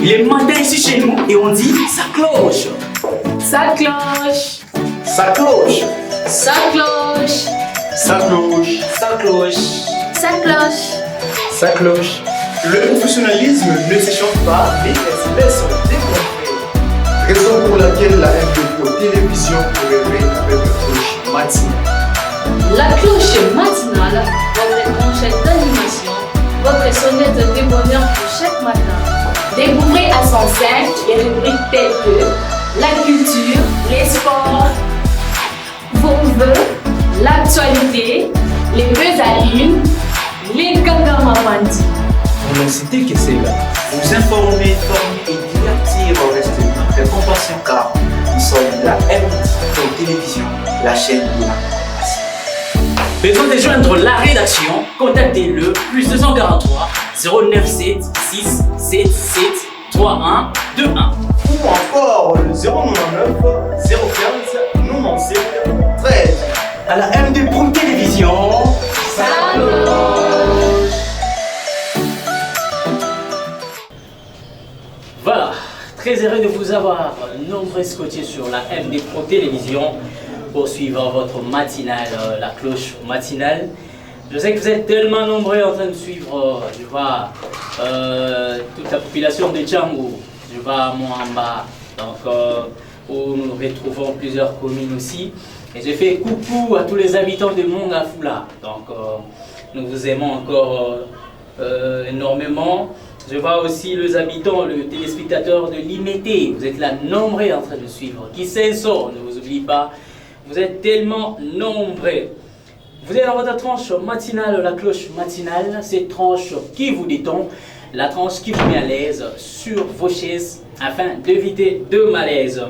Il est matin ici chez nous et on dit ça cloche. Ça cloche. Ça cloche. Ça cloche. Ça cloche. Ça cloche. Ça cloche. Ça cloche. Le professionnalisme ne s'échange pas, mais elle se laisse démontrer. Raison pour laquelle la MDPO télévision pourrait avec la cloche matinale. La cloche matinale, votre tranchette d'animation, votre sonnette de bonheur pour chaque matin. Découvrez à son sein les rubriques telles que la culture, les sports, vos vœux, l'actualité, les vœux à lune, les gagamapandi. On a cité que c'est là. Vous informer, former et divertir au reste de notre compassion car nous sommes la MDPO télévision, la chaîne de la compassion. Besoin de joindre la rédaction, contactez-le plus 243 097 677 3121 Ou encore le 099 015 97 13. à la MDPO télévision. Voilà, très heureux de vous avoir nombreux scotchés sur la MDPO télévision pour suivre votre matinale, la cloche matinale. Je sais que vous êtes tellement nombreux en train de suivre, je vois toute la population de Django, je vois Moamba, donc où nous retrouvons plusieurs communes aussi. Et je fais coucou à tous les habitants de Mongafula, donc nous vous aimons encore énormément. Je vois aussi les habitants, les téléspectateurs de Limité, vous êtes là nombreux en train de suivre. Qui sort, ne vous oublie pas, vous êtes tellement nombreux. Vous êtes dans votre tranche matinale, la cloche matinale, cette tranche qui vous détend, la tranche qui vous met à l'aise sur vos chaises afin d'éviter de malaise.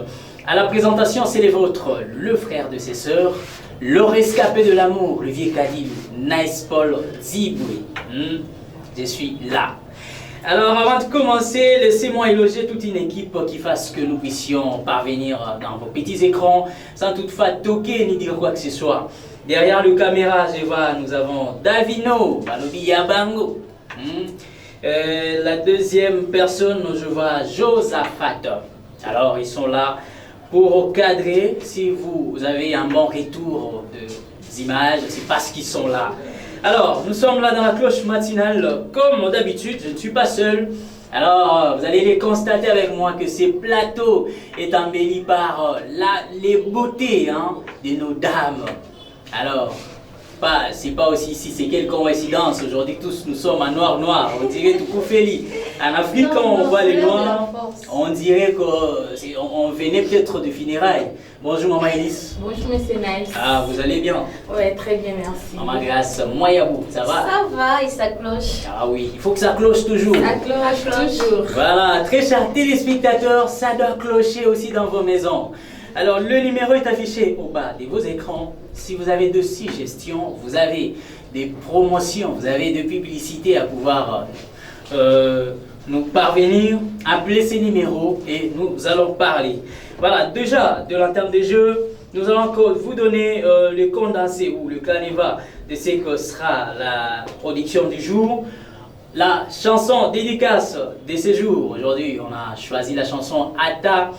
À la présentation, c'est les vôtres, le frère de ses sœurs, le rescapé de l'amour, le vieux Kadil, Nice Paul Ziboué. Je suis là. Alors avant de commencer, laissez-moi éloger toute une équipe qui fasse que nous puissions parvenir dans vos petits écrans sans toutefois toquer ni dire quoi que ce soit. Derrière le caméra, je vois, nous avons Davino, Balobi Yabango. La deuxième personne, je vois Josaphat. Alors ils sont là pour cadrer. Si vous avez un bon retour des images, c'est parce qu'ils sont là. Alors, nous sommes là dans la cloche matinale, comme d'habitude, je ne suis pas seul. Alors, vous allez les constater avec moi que ce plateau est embelli par les beautés de nos dames. Alors, c'est pas aussi si c'est quelle coïncidence, aujourd'hui tous nous sommes en noir, on dirait tout Koufeli. En Afrique, quand on voit les noirs, on dirait qu'on venait peut-être de funérailles. Bonjour Maman Elise. Bonjour Monsieur Nice. Ah, vous allez bien? Ouais, très bien, merci. Maman Grâce, Moyabou, ça va? Ça va et ça cloche. Ah oui, il faut que ça cloche toujours. Ça cloche toujours. Voilà, très chers téléspectateurs, ça doit clocher aussi dans vos maisons. Alors, le numéro est affiché au bas de vos écrans. Si vous avez de suggestions, vous avez des promotions, vous avez des publicités à pouvoir nous parvenir, appelez ces numéros et nous allons parler. Voilà, déjà, de l'entame des jeux, nous allons encore vous donner le condensé ou le canevas de ce que sera la production du jour. La chanson dédicace de ce jour, aujourd'hui, on a choisi la chanson Ata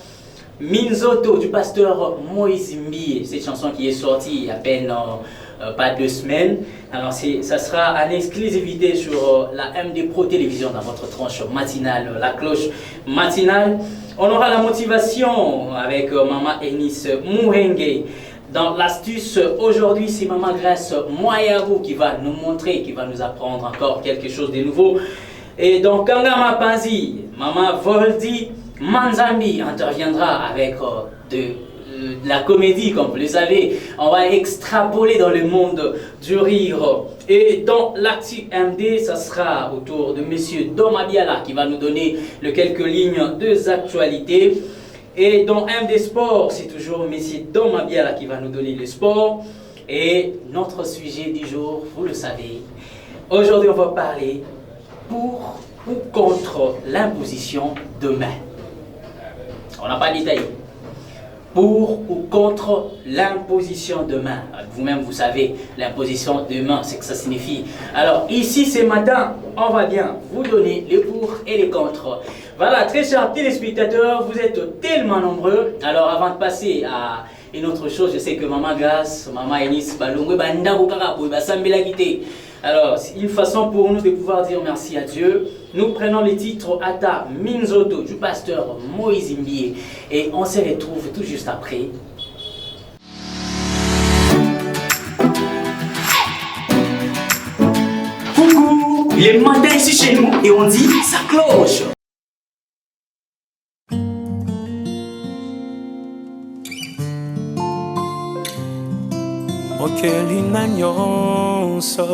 Minzoto du pasteur Moïse Mbié. Cette chanson qui est sortie il y a à peine pas 2 semaines. Alors ça sera en exclusivité sur la MDPO télévision dans votre tranche matinale, la cloche matinale. On aura la motivation avec Maman Enis Mouhenge. Dans l'astuce aujourd'hui, c'est Maman Grâce Moyabou qui va nous montrer, qui va nous apprendre encore quelque chose de nouveau. Et donc Kangama Panzi, Maman Voldi Manzambi interviendra avec de la comédie, comme vous le savez. On va extrapoler dans le monde du rire. Et dans l'actu MD, ça sera autour de Monsieur Domabiala qui va nous donner les quelques lignes des actualités. Et dans MD Sport, c'est toujours Monsieur Domabiala qui va nous donner le sport. Et notre sujet du jour, vous le savez, aujourd'hui on va parler pour ou contre l'imposition de main. On n'a pas détaillé. Pour ou contre l'imposition de main. Vous-même, vous savez, l'imposition de main, c'est que ça signifie. Alors, ici, ce matin, on va bien vous donner les pour et les contre. Voilà, très chers téléspectateurs, vous êtes tellement nombreux. Alors avant de passer à une autre chose, je sais que Maman Gas, Maman Enis, Balongwe, Bandako Karapo, Basambela Guité. Alors, une façon pour nous de pouvoir dire merci à Dieu. Nous prenons les titres Ata Minzoto du pasteur Moïse Mbie et on se retrouve tout juste après. Coucou, il est matin ici chez nous et on dit ça cloche. Okelina nyonso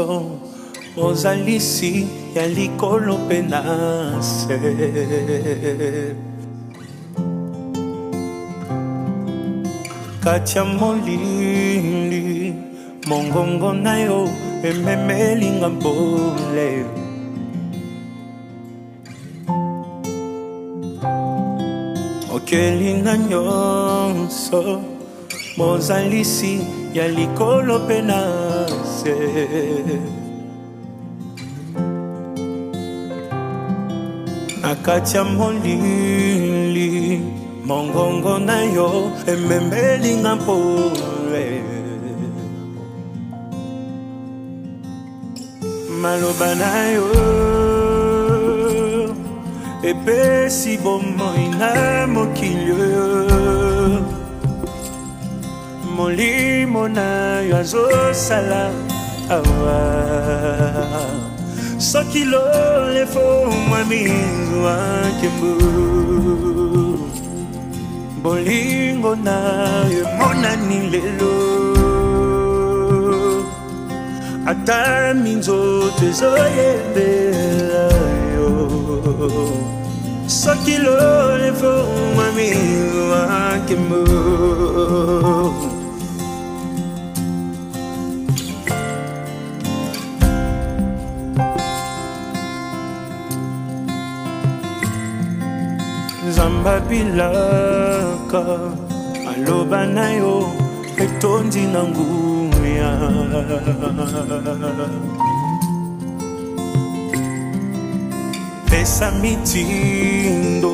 ozalisi ya likolo mpe na se kati ya molili mongongo na yo ememelinga mbole okelina nyonso mozalisi ya likolo mpe na se na kati ya molili mongongo na yo ememelinga mpole maloba na yo epesi bomoi na mokili oyo molimo na yo azosala awa soki lolefo mwami wakembu bolingo na yo emonani lelo ata minzoto ezoyembela yo soki lolefo mwami wakembu Zamba bilaka aloba na yo etondi na nguya pesa mitindo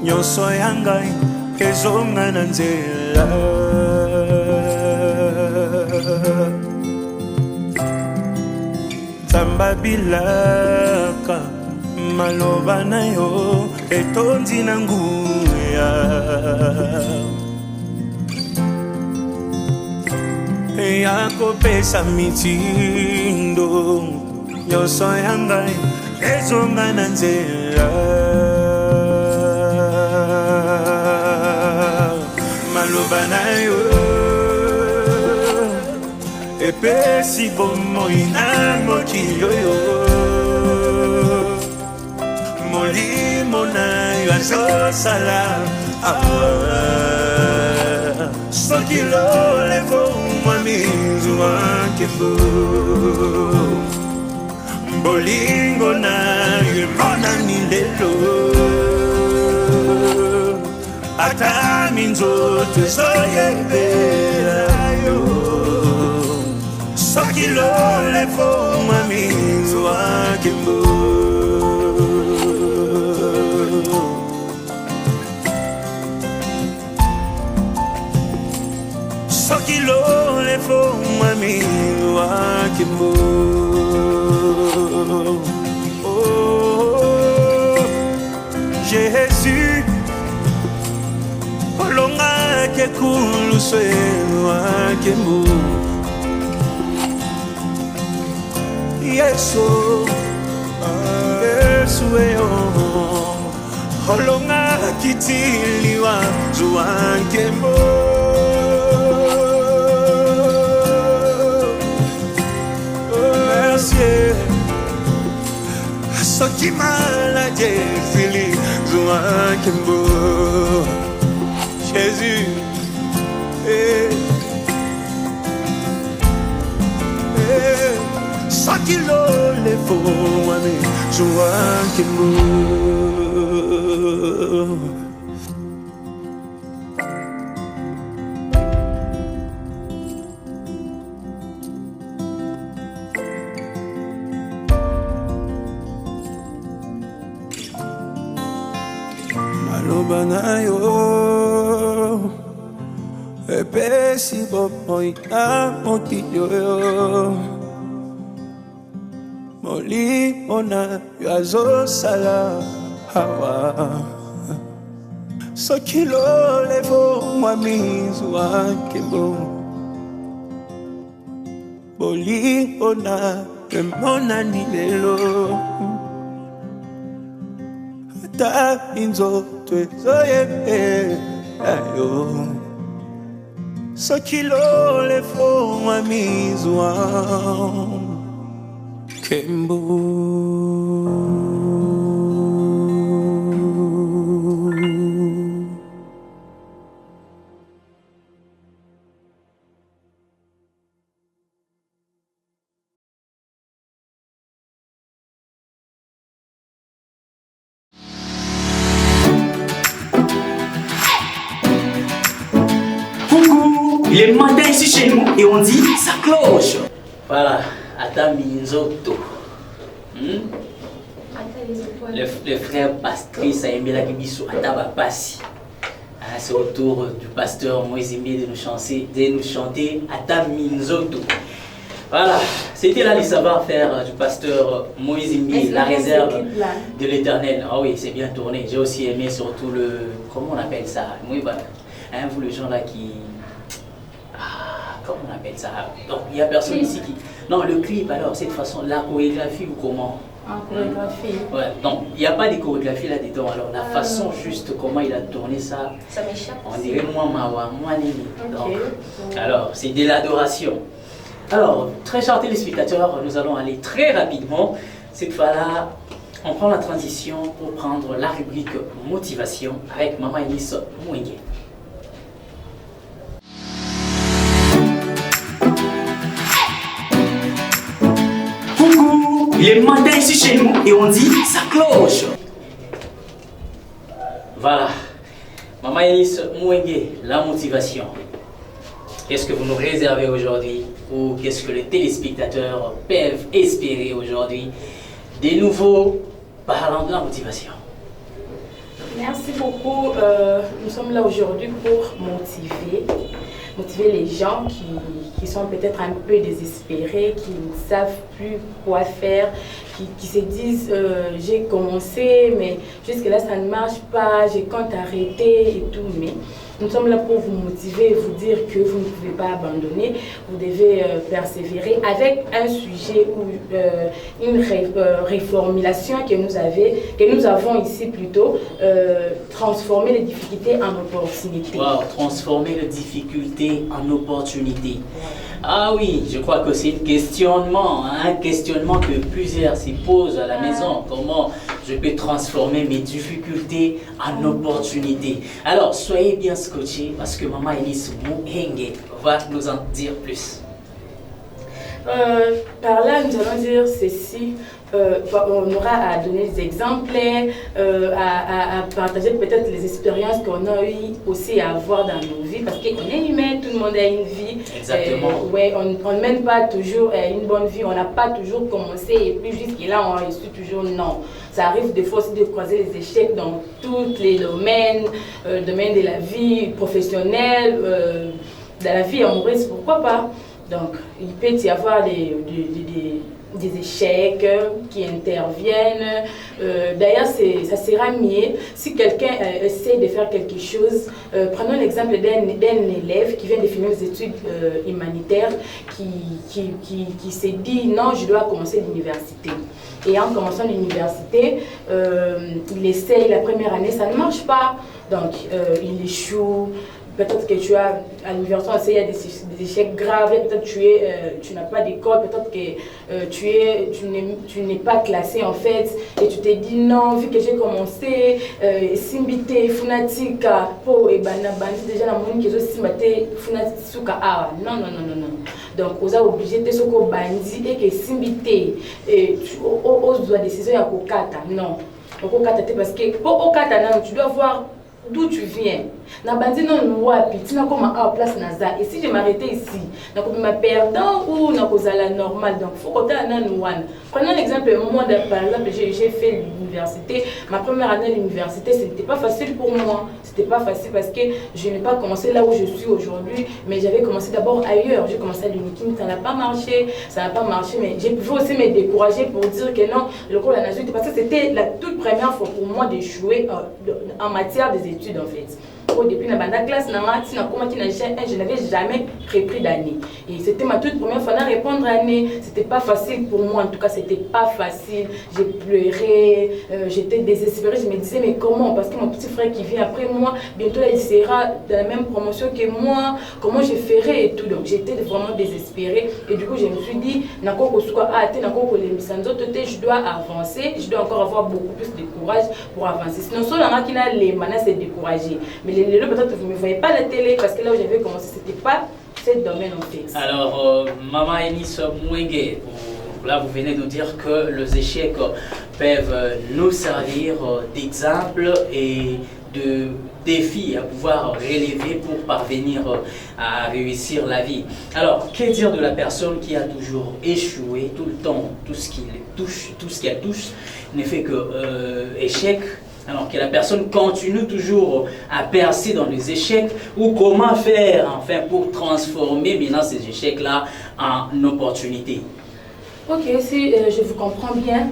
nyonso ya ngai ezonga na nzela Zamba bilaka maloba na yo etondi na nguya ya kopesa mitindo nyonso ya ngai ezonga na nzela maloba na yo epesi bomoi na mokili oyo molimo na yo azosala soki lolefo mwami wakembu bolingo na yo emonani lelo ata minzoto ezoyembela yo soki lolefo mwami wakembu soki lolefo mwami wakembu oh Jésus olonga kekuluswe wakembu Yesu Yesu eyo olonga kitiliwa zuwankembo soki maladie fili zuwankembo Jésus soki lolefo mwami zuwankembo banayo epesi boy amokiyo moli ona yazo sala hawa sokilo levo mwamizu wakembo boli ona mona nilelo ta inzo twezoye ayo sokilo levo mwamizu wakembo. Il est matin ici chez nous et on dit ça cloche. Voilà, Ata Minzoto. Le frère Patrice a aimé la Kibiso Ataba Passi. C'est au tour du pasteur Moïse Imbi de nous chanter Ata Minzoto. Voilà, c'était là les savoir-faire du pasteur Moïse Imbi, la réserve de l'Éternel. Ah oui, c'est bien tourné. J'ai aussi aimé surtout le... Comment on appelle ça? Oui, bah, hein, vous les gens là qui... Comment on appelle ça? Donc il n'y a personne ici qui... Non, le clip alors, cette façon, la chorégraphie ou comment? En chorégraphie. Ouais, donc il n'y a pas de chorégraphie là-dedans. Alors la façon juste comment il a tourné ça... Ça m'échappe. On dirait moi Mawa, moi Nini. Donc, alors, c'est de l'adoration. Alors, très chers téléspectateurs, nous allons aller très rapidement. Cette fois-là, on prend la transition pour prendre la rubrique motivation avec Maman Enis Mouenge. Il est matin ici chez nous et on dit ça cloche. Voilà. Maman Enis Mouenge, la motivation. Qu'est-ce que vous nous réservez aujourd'hui ou qu'est-ce que les téléspectateurs peuvent espérer aujourd'hui des nouveaux parlant de la motivation? Merci beaucoup. Nous sommes là aujourd'hui pour motiver les gens qui sont peut-être un peu désespérés, qui ne savent plus quoi faire, qui se disent j'ai commencé mais jusque là ça ne marche pas, j'ai compte arrêter et tout. Mais nous sommes là pour vous motiver et vous dire que vous ne pouvez pas abandonner, vous devez persévérer avec un sujet ou une réformulation que nous avons ici plutôt, transformer les difficultés en opportunités. Wow, transformer les difficultés en opportunités. Ah oui, je crois que c'est un questionnement que plusieurs se posent à la maison. Comment je peux transformer mes difficultés en opportunités? Alors, soyez bien scotchés parce que Maman Enis Mouenge va nous en dire plus. Par là, nous allons dire ceci. On aura à donner des exemples, à partager peut-être les expériences qu'on a eu aussi à avoir dans nos vies, parce qu'on est humain, tout le monde a une vie. Exactement. Ouais, on ne mène pas toujours une bonne vie, on n'a pas toujours commencé et puis jusqu'à-là on a reçu toujours non. Ça arrive des fois aussi de croiser les échecs dans tous les domaines, domaine de la vie professionnelle, de la vie amoureuse, pourquoi pas. Donc il peut y avoir des échecs qui interviennent. D'ailleurs, ça sera mieux si quelqu'un essaie de faire quelque chose. Prenons l'exemple d'un élève qui vient de finir les études humanitaires, qui s'est dit non, je dois commencer l'université. Et en commençant l'université, il essaye la première année, ça ne marche pas. Donc, il échoue. Peut-être que tu as à l'université, il y a des échecs graves, peut-être que tu n'as pas d'école, peut-être que tu n'es pas classé en fait, et tu t'es dit non, vu que j'ai commencé, Simbité, Funatika, Po et Banabandi, déjà la monde qui est Simbité, Funatisuka, ah non. Donc, on a obligé de se bandi et que Simbité, on doit décision à Kokata, non. Parce que pour Kokata, tu dois voir d'où tu viens. Na bandi non wapi, tu n'as comme en place naza. Et si je m'arrêtais ici, na comme ma perdant ou na cause la normale. Donc faut qu'on ait un one. Prenons l'exemple, moi par exemple, j'ai fait l'université. Ma première année à l'université, c'était pas facile pour moi. C'était pas facile parce que je n'ai pas commencé là où je suis aujourd'hui, mais j'avais commencé d'abord ailleurs. J'ai commencé à l'Unikim, ça n'a pas marché, mais j'ai pu aussi me décourager pour dire que non, le cours de la nation, parce que c'était la toute première fois pour moi d'échouer en matière des études en fait. Au début, dans la classe, je n'avais jamais repris d'année. Et c'était ma toute première fois à répondre à l'année. C'était pas facile pour moi, en tout cas, c'était pas facile. J'ai pleuré, j'étais désespérée. Je me disais, mais comment? Parce que mon petit frère qui vient après moi, bientôt il sera dans la même promotion que moi. Comment je ferai et tout. Donc j'étais vraiment désespérée. Et du coup, je me suis dit, je dois avancer, je dois encore avoir beaucoup plus de courage pour avancer. Sinon, si on a qui n'a les manas, c'est découragé. Mais peut-être que vous ne me voyez pas à la télé parce que là où j'avais commencé, c'était pas ce domaine en fait. Alors, Maman Eunice Mouenge, là vous venez de nous dire que les échecs peuvent nous servir d'exemple et de défis à pouvoir relever pour parvenir à réussir la vie. Alors, que dire de la personne qui a toujours échoué tout le temps, tout ce qu'elle touche ne fait que échec? Alors que la personne continue toujours à percer dans les échecs, ou comment faire enfin pour transformer maintenant ces échecs-là en opportunités? Ok, si je vous comprends bien,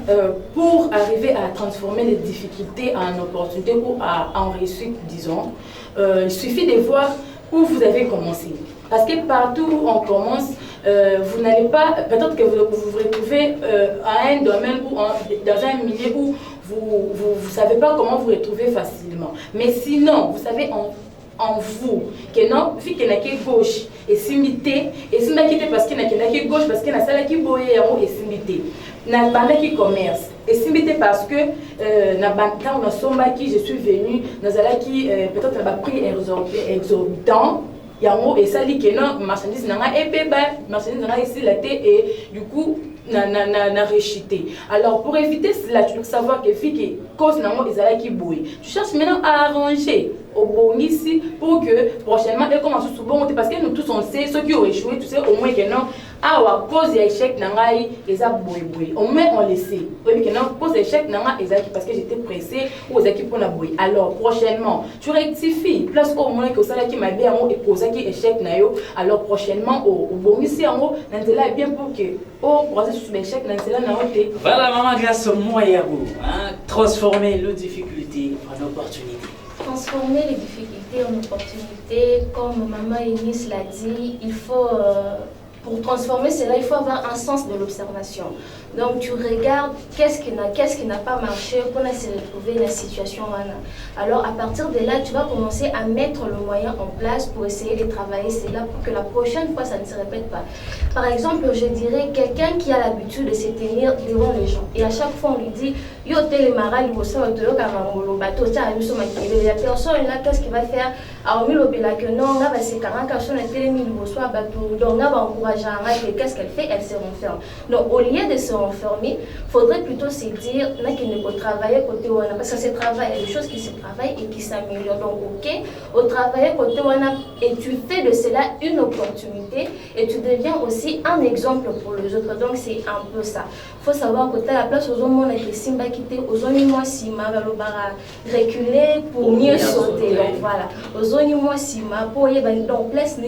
pour arriver à transformer les difficultés en opportunités ou en réussite, disons, il suffit de voir où vous avez commencé. Parce que partout où on commence, vous n'allez pas, peut-être que vous vous retrouvez à un domaine ou dans un milieu où vous ne savez pas comment vous retrouver facilement. Mais sinon, vous savez en vous que non, vu qu'il n'y a que gauche et simité, et si parce qu'il n'y a que gauche, parce qu'il y a salle qui boye et simité. N'a pas qui commerce. Et simité parce que quand on a somba qui je suis venue, dans qui peut-être n'a pas pris exorbitant. Il y a un mot et ça dit que non, marchandise n'a pas épais, marchandise n'a pas ici la tête et du coup n'a réchité. Alors pour éviter cela, tu dois savoir que fille cause n'a pas qui bouille. Tu cherches maintenant à arranger au bon ici pour que prochainement elle commence souvent parce que nous tous on sait ceux qui ont échoué, tu sais au moins que non. Ah à cause d'échec n'angai eza boy au moins on le sait oui que non cause d'échec n'anga ezaki parce que j'étais pressée ou ezaki pour la boy. Alors prochainement tu rectifies place au moins que ça qui m'a bien et kozaki échec na yo. Alors prochainement au bon ici en haut n'entela bien pour que au processus d'échec n'entela na oté. Voilà maman grâce au moyen transformer les difficultés en opportunités. Transformer les difficultés en opportunités, comme Maman Eunice l'a dit, il faut pour transformer cela, il faut avoir un sens de l'observation. Donc tu regardes qu'est-ce qui n'a pas marché pour se retrouver dans la situation. Alors à partir de là, tu vas commencer à mettre le moyen en place pour essayer de travailler cela pour que la prochaine fois, ça ne se répète pas. Par exemple, je dirais quelqu'un qui a l'habitude de se tenir devant les gens. Et à chaque fois, on lui dit, yo télémaral, la personne là, qu'est-ce qu'il va faire? Alors, que non, là, c'est 40 personnes, donc là, qu'est-ce qu'elle fait? Elle se renferme. Donc, au lieu de se renfermer, il faudrait plutôt se dire qu'il ne faut travailler côté Wana. Parce que c'est travail, il y a des choses qui se travaillent et qui s'améliorent. Donc, ok, au travail côté Wana, et tu fais de cela une opportunité et tu deviens aussi un exemple pour les autres. Donc, c'est un peu ça. Il faut savoir que la place aux hommes avec les Simba quittés, aux hommes moi Sima, reculer pour mieux sauter. Donc, voilà. Aux hommes moi Sima, pour y aller dans place, donc,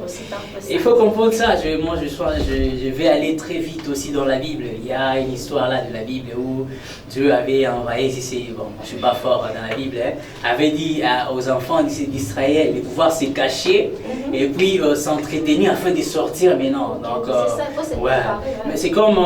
c'est un peu ça. Il faut comprendre ça. Je vais aller très vite aussi dans la Bible. Il y a une histoire là de la Bible où Dieu avait envoyé, bon, je ne suis pas fort dans la Bible, avait dit aux enfants d'Israël de pouvoir se cacher et puis s'entretenir afin de sortir. Mais non, donc, c'est ça, il faut se préparer. Mais c'est comme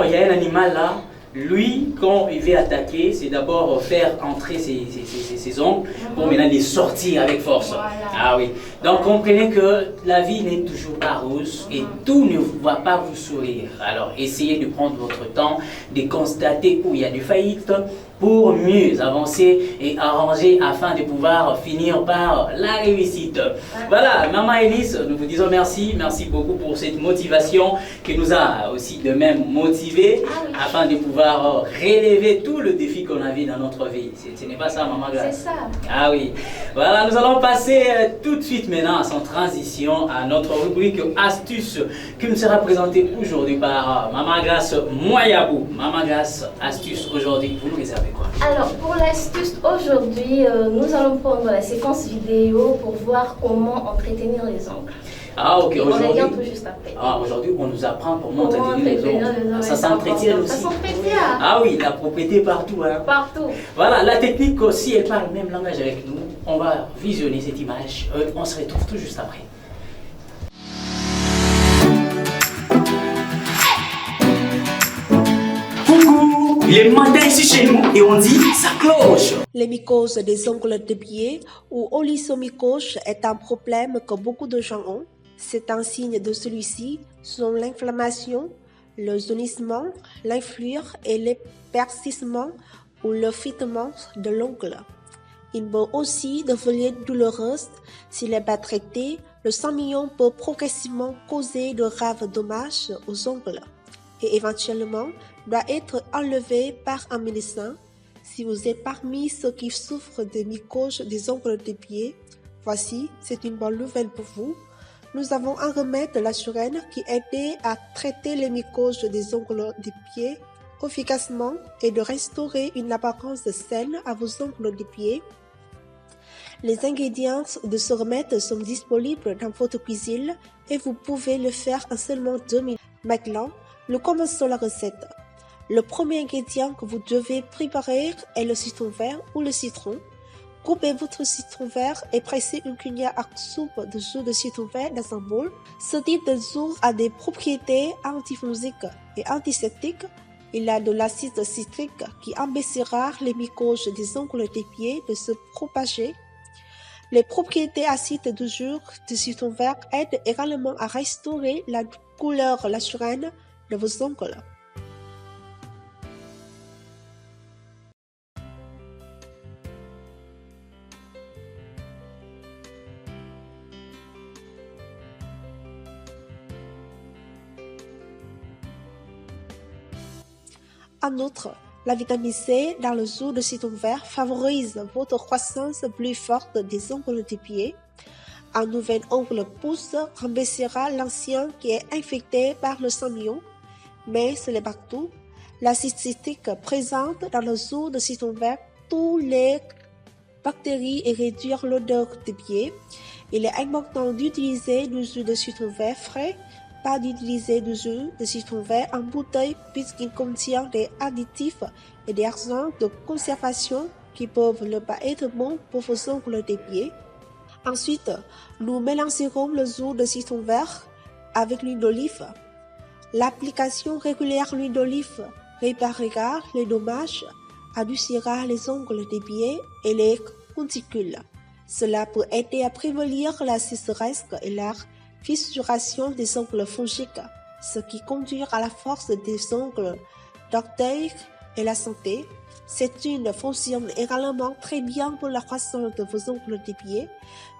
il y a un animal là. Lui, quand il veut attaquer, c'est d'abord faire entrer ses ongles pour maintenant les sortir avec force. Voilà. Ah oui. Donc comprenez que la vie n'est toujours pas rose et tout ne va pas vous sourire. Alors essayez de prendre votre temps, de constater où il y a des faillites pour mieux avancer et arranger afin de pouvoir finir par la réussite. Voilà, Maman Elise, nous vous disons merci. Merci beaucoup pour cette motivation qui nous a aussi de même motivés afin de pouvoir relever tout le défi qu'on avait dans notre vie. Ce n'est pas ça, Maman Grace? C'est ça. Ah oui. Voilà, nous allons passer tout de suite maintenant sans transition à notre rubrique astuce qui nous sera présentée aujourd'hui par Maman Grace Moyabou. Maman Grace, astuce aujourd'hui, vous nous réservez quoi? Alors, pour l'astuce aujourd'hui, nous allons prendre la séquence vidéo pour voir comment entretenir les ongles. Ah ok, On aujourd'hui. revient tout juste après. Ah, aujourd'hui, on nous apprend comment entretenir les entretenir ongles. les ongles, Ça c'est s'entretient important. aussi. Ça s'entretient. Ah oui, la propriété partout. Hein. Partout. Voilà, la technique aussi, elle parle le même langage avec nous. On va visionner cette image. On se retrouve tout juste après. Coucou, il est matin ici chez nous et on dit ça cloche. Les mycoses des ongles de pied ou olysomycose est un problème que beaucoup de gens ont. C'est un signe de celui-ci sont l'inflammation, le jaunissement, l'influre et l'épaississement ou le fitement de l'ongle. Il peut aussi devenir douloureuse s'il n'est pas traité. Le sang-million peut progressivement causer de graves dommages aux ongles et éventuellement doit être enlevé par un médecin. Si vous êtes parmi ceux qui souffrent de mycoses des ongles des pieds, voici, c'est une bonne nouvelle pour vous. Nous avons un remède de la surène qui aide à traiter les mycoses des ongles des pieds efficacement et de restaurer une apparence saine à vos ongles des pieds. Les ingrédients de ce remède sont disponibles dans votre cuisine et vous pouvez le faire en seulement 2 minutes. Maintenant, nous commençons la recette. Le premier ingrédient que vous devez préparer est le citron vert ou le citron. Coupez votre citron vert et pressez une cuillère à soupe de jus de citron vert dans un bol. Ce type de jus a des propriétés antifongiques et antiseptiques. Il a de l'acide citrique qui empêchera les mycoses des ongles des pieds de se propager. Les propriétés acides du jus de citron vert aident également à restaurer la couleur naturelle de vos ongles. En outre, la vitamine C dans le jus de citron vert favorise votre croissance plus forte des ongles des pieds. Un nouvel ongle pousse remplacera l'ancien qui est infecté par le sang-million, mais ce n'est pas tout. L'acide citrique présente dans le jus de citron vert toutes les bactéries et réduire l'odeur des pieds. Il est important d'utiliser du jus de citron vert frais, pas d'utiliser du jus de citron vert en bouteille puisqu'il contient des additifs et des agents de conservation qui peuvent ne pas être bons pour vos ongles des pieds. Ensuite, nous mélangerons le jus de citron vert avec l'huile d'olive. L'application régulière de l'huile d'olive réparera les dommages, adoucira les ongles des pieds et les cuticules. Cela peut aider à prévenir la sécheresse et la fissuration des ongles fongiques, ce qui conduit à la force des ongles d'orteil et la santé. Cette huile fonctionne également très bien pour la croissance de vos ongles des pieds.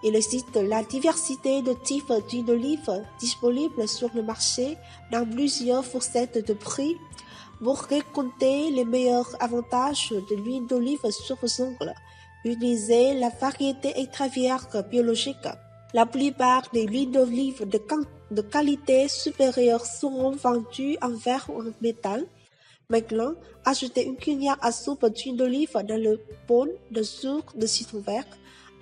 Il existe la diversité de types d'huile d'olive disponibles sur le marché dans plusieurs fourchettes de prix. Vous rencontrez les meilleurs avantages de l'huile d'olive sur vos ongles. Utilisez la variété extra vierge biologique. La plupart des huiles d'olive de qualité supérieure seront vendues en verre ou en métal. Maintenant, ajoutez une cuillère à soupe d'huile d'olive dans le bol de sucre de citron vert.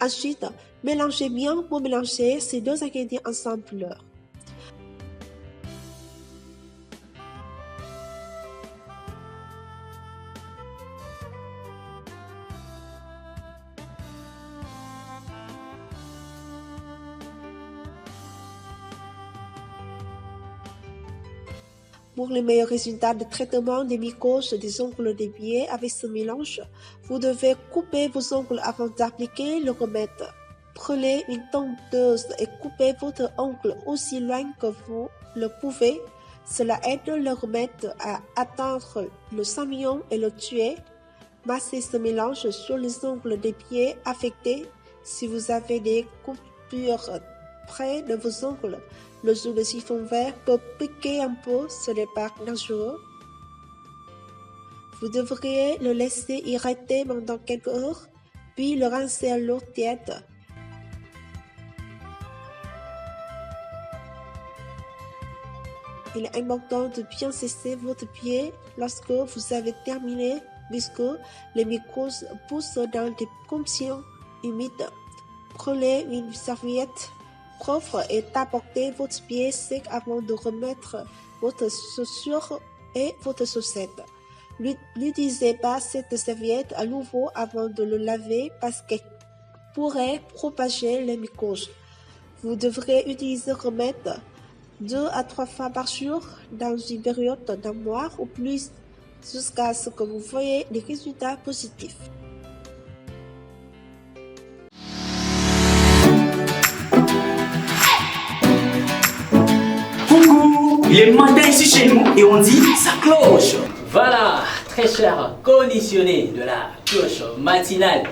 Ensuite, mélangez bien pour mélanger ces deux ingrédients ensemble. Pour les meilleurs résultats de traitement des mycoses des ongles des pieds avec ce mélange, vous devez couper vos ongles avant d'appliquer le remède. Prenez une tondeuse et coupez votre ongle aussi loin que vous le pouvez. Cela aide le remède à atteindre le sang-million et le tuer. Massez ce mélange sur les ongles des pieds affectés. Si vous avez des coupures près de vos ongles, le jus de chiffon vert peut piquer un peu, ce n'est pas dangereux. Vous devriez le laisser irriter pendant quelques heures, puis le rincer à l'eau tiède. Il est important de bien sécher votre pied lorsque vous avez terminé, puisque les mycoses poussent dans des conditions humides. Prenez une serviette propre et apportez votre pied sec avant de remettre votre chaussure et votre chaussette. N'utilisez pas cette serviette à nouveau avant de le laver parce qu'elle pourrait propager les mycoses. Vous devrez utiliser remède 2 à 3 fois par jour dans une période d'un mois ou plus jusqu'à ce que vous voyez des résultats positifs. Coucou, il est matin ici chez nous et on dit ça cloche. Voilà, très chers conditionnés de la cloche matinale.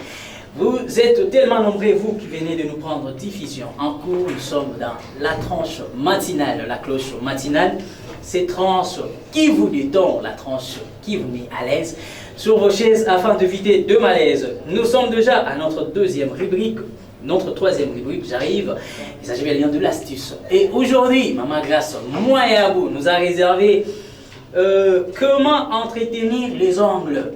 Vous êtes tellement nombreux, vous qui venez de nous prendre diffusion en cours. Nous sommes dans la tranche matinale, la cloche matinale. Cette tranche qui vous détend, la tranche qui vous met à l'aise sur vos chaises afin d'éviter de malaise. Nous sommes déjà à notre deuxième rubrique. Notre troisième rubrique, j'arrive, il s'agit bien de l'astuce. Et aujourd'hui, Maman Grace, moi et Abou, nous a réservé comment entretenir les ongles.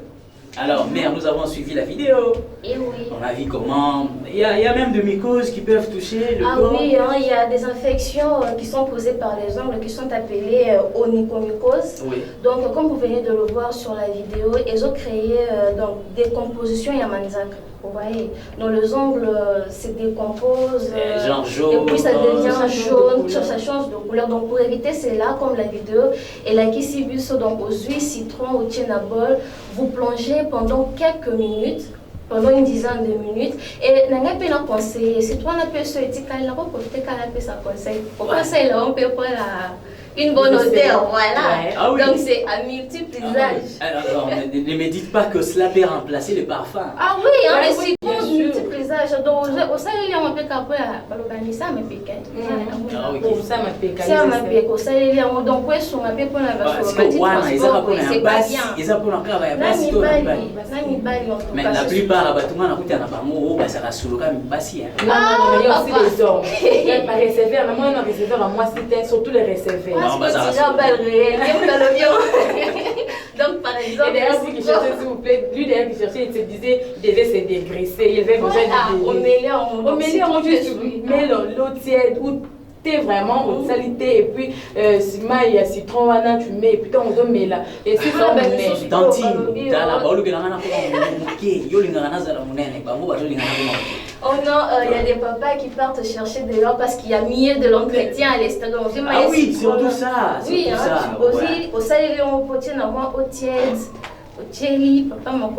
Alors, mère, nous avons suivi la vidéo. Et oui. On a vu comment. Il y a même de mycoses qui peuvent toucher le corps. Ah oui, hein, il y a des infections qui sont causées par les ongles qui sont appelées onychomycoses. Oui. Donc, comme vous venez de le voir sur la vidéo, ils ont créé donc, des compositions Yamanzak. Vous voyez, donc les ongles se décomposent. Genre jaune. Et puis ça devient jaune, ça change de couleur. Donc pour éviter cela, comme la vidéo, et la Kissibus, donc aux huiles citron, au tienabol, vous plongez pendant quelques minutes, pendant une dizaine de minutes. Et n'a pas un conseil. Si toi on peut se dire qu'elle n'a pas peut-être qu'elle peut ça conseil. Au conseil là, on peut prendre une bonne odeur, voilà. Ah oui. Donc c'est à multiples usages. Alors, ne me dites pas que cela peut remplacer le parfum. Ah oui, hein, Ouais, mais oui, c'est pour multiples usages. Donc au salé on peut qu'après ça me pique. Ah oui. Ça m'a piqué. Ça m'a piqué. Au salé donc ouais son appel pour la Parce que wana, ils ont pour un bas, ils ont pour un travail bas, Nami bali en tout mais cas. la plupart abatuma na kutia na bango ba sala suluka basi. Non, il y a aussi les hommes. Pas réservé, mais moi, on a réservé à moi, c'était surtout les réservés. Non, bah, ça c'est belle réelle. Donc, par exemple. Et d'ailleurs, vous qui cherchez, s'il vous plaît, lui d'ailleurs qui cherchait, il se disait, il devait se dégraisser, il avait besoin de. Au milieu, on juste met l'eau tiède ou thé vraiment, on salité, et puis si il y a citron, tu mets, et puis on doit mettre là. Et si ça, on met. Tanti, dans la balle, il y a un peu de yo lingana na zala munene, ba mo ba jo lingana ko. Oh non, il y a des papas qui partent chercher de l'or parce qu'il y a mieux de l'entretien à l'estomac. Ah oui, c'est tout ça. Oui, hein, aussi, au salé, on peut tenir au tiède. Jelly, papa m'a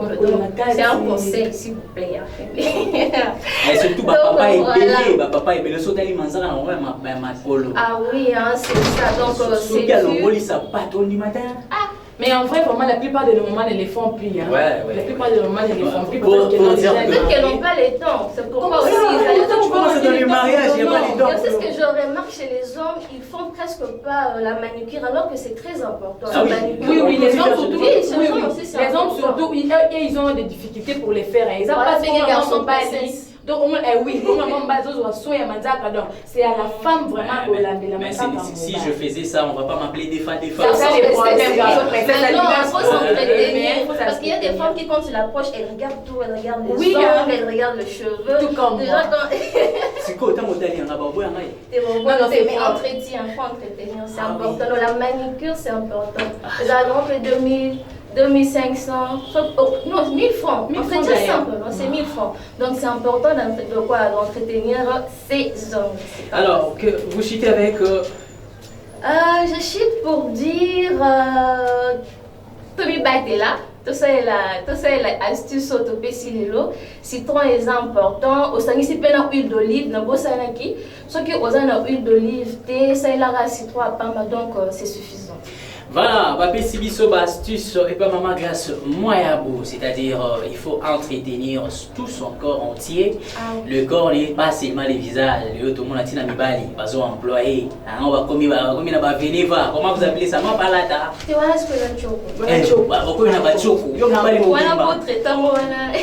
c'est un conseil s'il vous plaît. Et surtout, papa est belé, papa est belé, saute à l'immensa, on va ma polo. Ah oui, hein, c'est ça. Donc, c'est sûr. Ça bâton du matin. Ah, mais en vrai, vraiment, la plupart des moments, ils les font plus. Hein. Ouais. La plupart des moments, ils les font plus. Peut-être qu'elles n'ont pas le temps. C'est pourquoi aussi. Tu commences dans le mariage, il n'y a pas le temps. C'est ce que je remarque chez les hommes, ils font presque pas la manucure alors que c'est très important. Ah oui, les hommes surtout. Les hommes surtout, ils ont des difficultés pour les faire. Ils n'ont pas les garçons pas lisses. Donc, oui, c'est à la femme vraiment de la mais si je faisais ça, on ne va pas m'appeler des femmes. C'est ça les problèmes. Non, il faut s'entraîner. Parce qu'il y a des femmes qui, quand tu l'approches, elles regardent tout. Elles regardent les ongles, elles regardent les cheveux. Tout comme moi. C'est quoi, autant modèle, il y en a pas beaucoup. Mais entretien, il faut entretenir. C'est important. La manicure, c'est important. Par exemple, 2500, non, 1000 francs. Entretien simple, c'est 1000 francs. Donc c'est important d'entretenir ces ongles. Alors, que vous chitez avec je chite pour dire Tobi Batela. Tout ça est l'astuce autopé sililo. Citron est important. Au sangi si pena huile d'olive, na bosanaki. Ce qui aux huile d'olive, thé, ça est la citron à pamba, donc c'est suffisant. Voilà, Bapé Sibiso, astuce et pas maman grâce moyabo, c'est-à-dire il faut entretenir tout son corps entier. Le corps n'est pas seulement les visages, tout le monde a dit Bali, pas employé. On va comme venir voir. Comment vous appelez ça? Moi, pas là. Tu vois ce que je choco. Pourquoi il n'y a pas de choco? Il y a pas de voilà pour traiter moi là.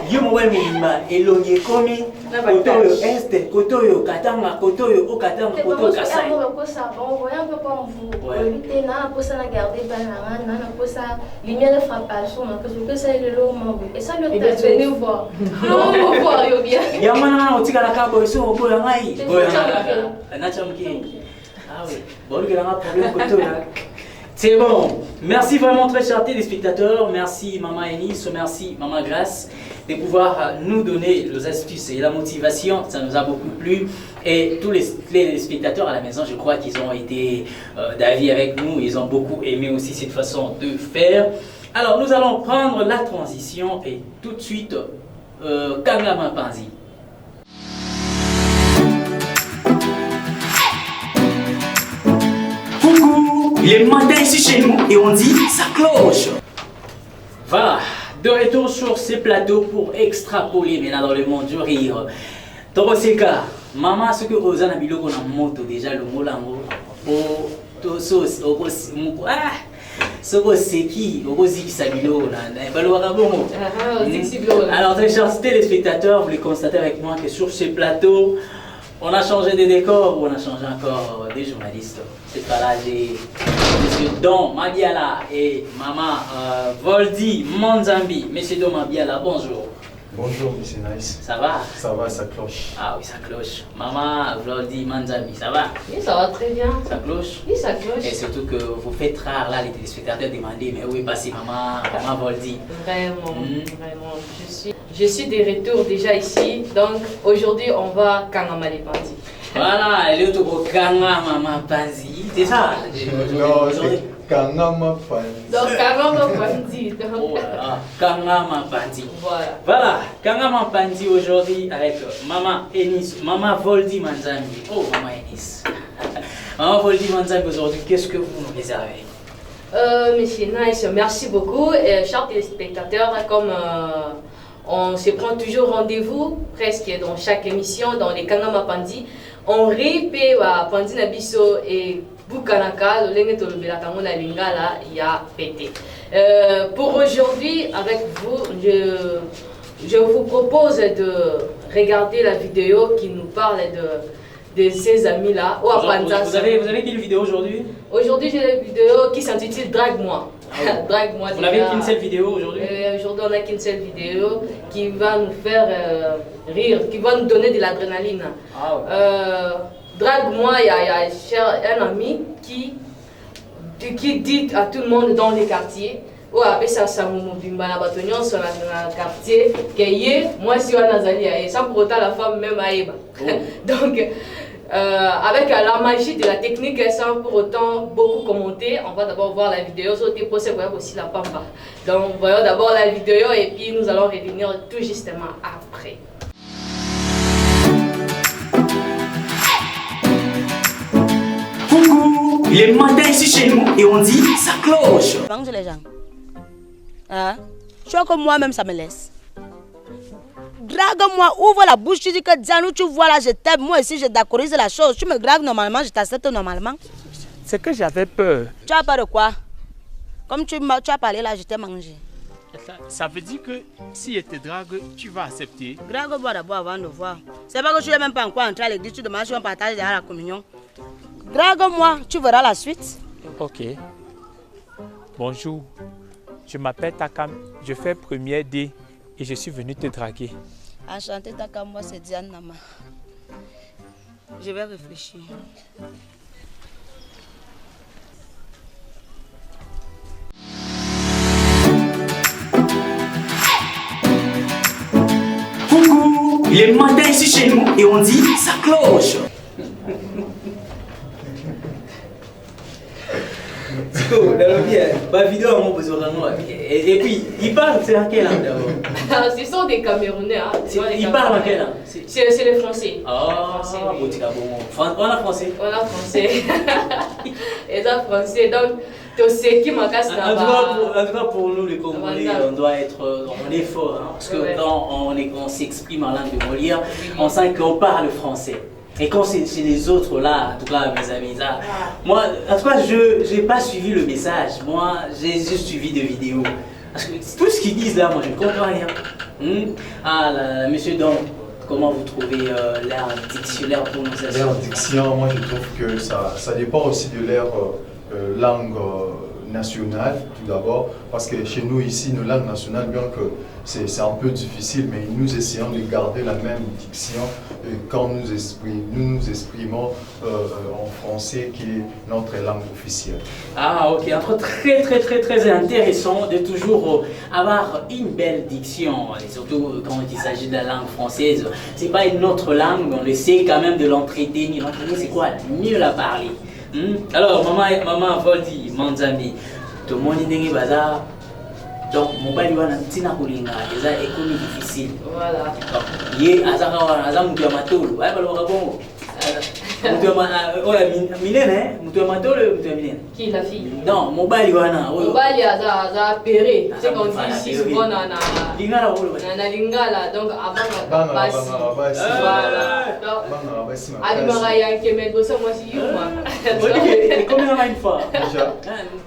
Il y a pas de komi kotoyo este kotoyo katanga kotoyo okatanga kotoyo kasai. On voit un peu comme vous. Éviter na pour ça na garder banana na pour ça lumière de frappation parce que ça est le long et ça le venez voir. On voir yo bien. Ya mana otika la kabo so okola ngai. Na chamki. Ah oui. Bon le gars a problème kotoyo. C'est bon. Merci vraiment très chers téléspectateurs. Merci Maman Enis, merci Maman Grâce de pouvoir nous donner les astuces et la motivation. Ça nous a beaucoup plu. Et tous les spectateurs à la maison, je crois qu'ils ont été d'avis avec nous. Ils ont beaucoup aimé aussi cette façon de faire. Alors nous allons prendre la transition et tout de suite Kangama Panzi. Il est matin ici chez nous et on dit ça cloche. Voilà, de retour sur ces plateaux pour extrapoler maintenant dans le monde du rire. Toroseka, maman, ce que vous avez vu qu'on a moto déjà le mot l'amour. Oh, tout ça, ce que c'est qui, au Rosi qui s'habille alors, très chers téléspectateurs, vous les constatez avec moi que sur ces plateaux, on a changé de décor, on a changé encore des journalistes. C'est pas là, j'ai M. Don Mabiala et Maman Voldi Manzambi. M. Don Mabiala, bonjour. Bonjour, M. Nice. Ça va? Ça va, ça cloche. Ah oui, ça cloche. Maman Voldi Manzambi, ça va? Oui, ça va très bien. Ça cloche? Oui, ça cloche. Et surtout que vous faites rare là, les téléspectateurs demandent, mais où est passé Maman Voldi? Vraiment, vraiment. Je suis de retour déjà ici, donc aujourd'hui on va Kangama les Panzi. Voilà, elle est au Kangama Panzi, c'est ça? Non, c'est Kangama Panzi. Donc Kangama Panzi. Oh là là, Kangama Panzi. Voilà. Voilà, Kangama Panzi aujourd'hui avec Maman Enis, Maman Voldi Manzambi. Oh, Maman Enis. Maman Voldi Manzambi aujourd'hui, qu'est-ce que vous nous réservez? Monsieur Nice, merci beaucoup. Chers téléspectateurs, comme on se prend toujours rendez-vous presque dans chaque émission dans les Kangama Panzi, on répète Panzi Nabiso et Bukanaka, le lenge tolobela kango na lingala ya pété. Pour aujourd'hui, avec vous, je vous propose de regarder la vidéo qui nous parle de ces amis-là. Vous avez quelle vidéo aujourd'hui? Aujourd'hui, j'ai une vidéo qui s'intitule Drague-moi. Drague-moi. Vous n'avez qu'une seule vidéo aujourd'hui? Aujourd'hui, on n'a qu'une seule vidéo qui va nous faire rire, qui va nous donner de l'adrénaline. Ah ouais. Drague-moi, il y a un ami qui dit à tout le monde dans les quartiers, ou après ça, ça m'a bimba batonyon sur le quartier, que moi si on a zali, sans pour autant la femme même aïba. Donc, avec la magie de la technique, sans pour autant beaucoup commenter, on va d'abord voir la vidéo, sauter pour aussi la pamba. Donc, voyons d'abord la vidéo et puis nous allons revenir tout justement après. Il est matin ici chez nous et on dit ça cloche. Mange les gens. Hein? Je vois que moi-même ça me laisse. Drague-moi, ouvre la bouche, tu dis que Dianou, tu vois là, je t'aime, moi aussi je d'accorise la chose. Tu me dragues normalement, je t'accepte normalement. C'est que j'avais peur. Tu as peur de quoi? Comme tu as parlé là, je t'ai mangé. Ça veut dire que si je te drague, tu vas accepter. Drague-moi d'abord avant de voir. C'est pas que tu n'es même pas encore entré à l'église, tu demandes si on partage derrière la communion. Drague-moi, tu verras la suite. Ok. Bonjour, je m'appelle Takam, je fais première D et je suis venu te draguer. Enchanté Takam, moi c'est Diane Nama. Je vais réfléchir. Coucou, il est matin ici chez nous et on dit ça cloche. Ma vidéo a mon besoin de moi. Et puis, il parle, c'est à quel âge d'abord? Ce sont des Camerounais. Hein. Ils parlent en quelle langue? C'est le français. Ah, Français, oui. On a français. On a français. Et ça français. Donc, tu sais qui m'a cassé en tout cas, pour nous, les Congolais, on est fort. Hein, parce que quand on s'exprime en langue de Molière, on sent qu'on parle français. Et quand c'est chez les autres là, en tout cas mes amis, là, moi, en tout cas, je n'ai pas suivi le message. Moi, j'ai juste suivi des vidéos. Parce que tout ce qu'ils disent là, moi, je ne comprends rien. Monsieur Don, comment vous trouvez leur dictionnaire prononciation? Leur diction, moi je trouve que ça dépend aussi de leur langue nationale, tout d'abord, parce que chez nous ici, nos langues nationales, bien que c'est un peu difficile, mais nous essayons de garder la même diction quand nous nous exprimons en français, qui est notre langue officielle. Ah ok, entre très intéressant de toujours avoir une belle diction, et surtout quand il s'agit de la langue française. C'est pas une autre langue, on essaie quand même de l'entraîner. L'entraîner c'est quoi? Mieux la parler. Alors maman Voldi, Manzambi, tout le monde est dans bazar. Donc mon bali wana tina kulinga eza économie difficile. Voilà. Donc yé azaka mutu ya matolo, ay baloka bongo. Mutu ya minene, mutu ya matolo, mutu ya minene. Qui la fille? Non, mon bali wana. Mon bali a péré. C'est qu'on dit ici souvent na lingala, donc avant basi. Voilà. Alimara ya kemedo ça moi si moi. Et combien on a une fois? Déjà.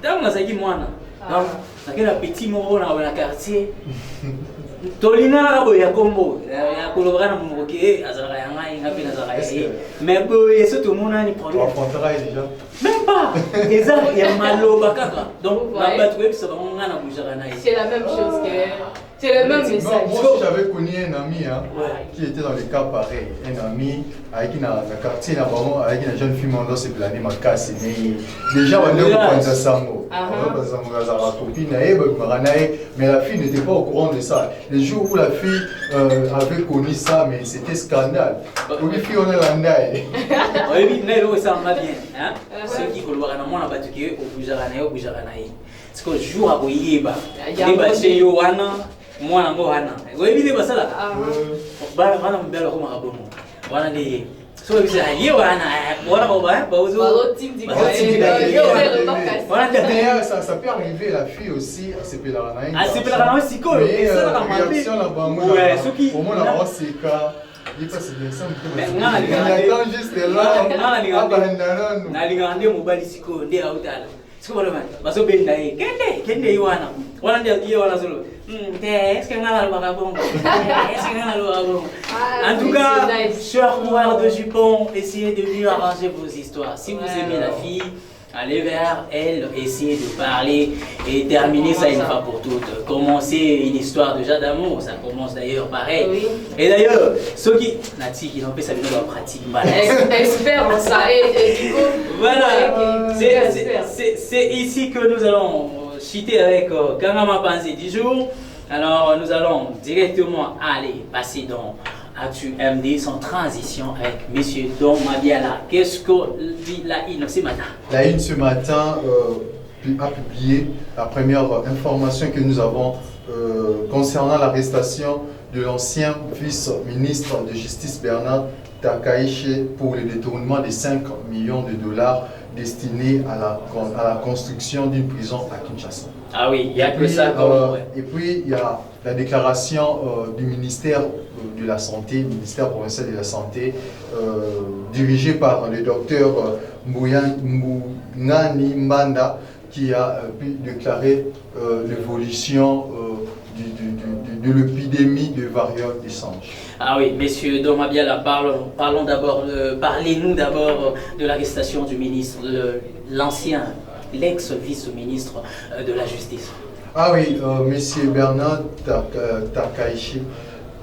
Tant on a ça qui mwana. Donc nakela petit moro na la quartier. Tolina bo ya kombo. Ya kolobana moke azara ya ngai ngapi na zara ya. Mais bo yeso tout monde a ni problème. On travaille déjà. Même pas. Eza ya maloba kaka. Donc na battu que ça va ngana bujara na. C'est la même chose que c'est le même message. Moi aussi j'avais connu un ami qui était dans les cas pareils. Un ami avec qui dans le quartier avec une jeune fille mandant c'est plané ma casse mais déjà on est au point de sango. Mais la fille n'était pas au courant de ça. Le jour où la fille avait connu ça, mais c'était scandale. Oui, fille on est là. Oui, mais ça m'a bien. Ceux qui veulent voir un moment là-bas tu es au bujara na. C'est que jour à boyeba. Débat chez Yohana. Moi nango hana. Webi de basala. Ba bana mbelo ko makabomo. Wana de so bisa ye wana wana ba uzo. D'ailleurs ça peut arriver la fille aussi c'est pelarana. Ah c'est pelarana aussi ko. Mais la réaction là bas moi. Ouais, ceux qui au moins la c'est cas il passe bien ça. Mais attends juste là. Na lingande mobali siko nde autala. Siko balo man. Baso benda e. Kende iwana. Wana ndio wana solo. Est-ce que en tout cas, chers coureurs de jupons, essayez de mieux arranger vos histoires. Si vous aimez la fille, allez vers elle, essayez de parler et terminer ça une fois pour toutes. Commencer une histoire déjà d'amour, ça commence d'ailleurs pareil. Oui. Et d'ailleurs, ceux qui n'ont pas sa vie dans la pratique, expert en ça. Voilà, c'est ici que nous allons citer avec Kangama Panzi du jour. Alors nous allons directement aller passer dans Actu MD sans transition avec Monsieur Don Mabiala. Qu'est-ce que dit la Une ce matin? La Une ce matin a publié la première information que nous avons concernant l'arrestation de l'ancien vice-ministre de Justice Bernard Takaiche pour le détournement de 5 millions de dollars destinés à la construction d'une prison à Kinshasa. Ah oui, il y a que ça. Et puis il y a la déclaration du ministère de la Santé, ministère provincial de la Santé, dirigé par le docteur Mbungani Mbanda, qui a pu déclarer l'évolution de l'épidémie de variole des singes. Ah oui, messieurs Domabiala, parlez-nous d'abord de l'arrestation du ministre, l'ex-vice-ministre de la Justice. Ah oui, monsieur Bernard Takaiche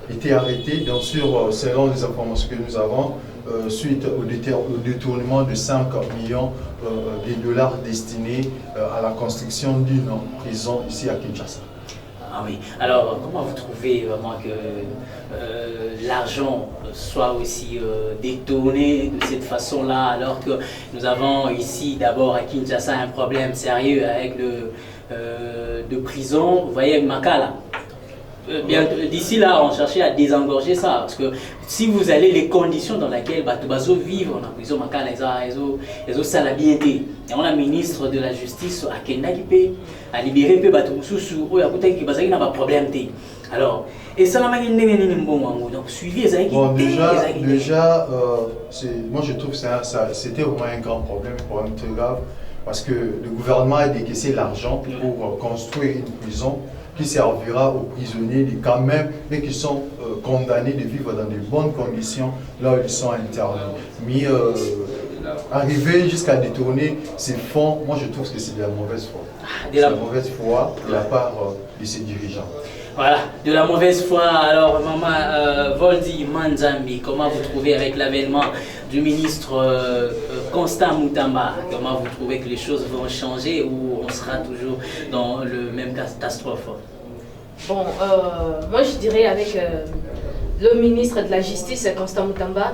était arrêté, bien sûr, selon les informations que nous avons, suite au détournement de 5 millions de dollars destinés à la construction d'une prison ici à Kinshasa. Ah oui, alors comment vous trouvez vraiment que l'argent soit aussi détourné de cette façon-là, alors que nous avons ici d'abord à Kinshasa un problème sérieux avec de prison, vous voyez Makala. D'ici là, on cherchait à désengorger ça. Parce que si vous allez, les conditions dans lesquelles Batubazo vivent, on a prison, ils ont ça la bien été. Et on a ministre de la justice à Kenda qui peut à libérer peu Batubusu, ou à côté qui n'a pas de problème. Alors, et ça n'a donc suivi les bon, déjà moi je trouve que c'était vraiment un grand problème très grave. Parce que le gouvernement a décaissé l'argent pour construire une prison qui servira aux prisonniers quand même et qui sont condamnés de vivre dans de bonnes conditions là où ils sont internés. Mais arriver jusqu'à détourner ces fonds, moi je trouve que c'est de la mauvaise foi. C'est de la mauvaise foi de la part de ces dirigeants. Voilà, de la mauvaise foi. Alors, Maman Voldy Manzambi, comment vous trouvez avec l'avènement du ministre Constant Mutamba? Comment vous trouvez que les choses vont changer ou on sera toujours dans le même catastrophe? Bon, moi je dirais avec le ministre de la Justice, Constant Mutamba,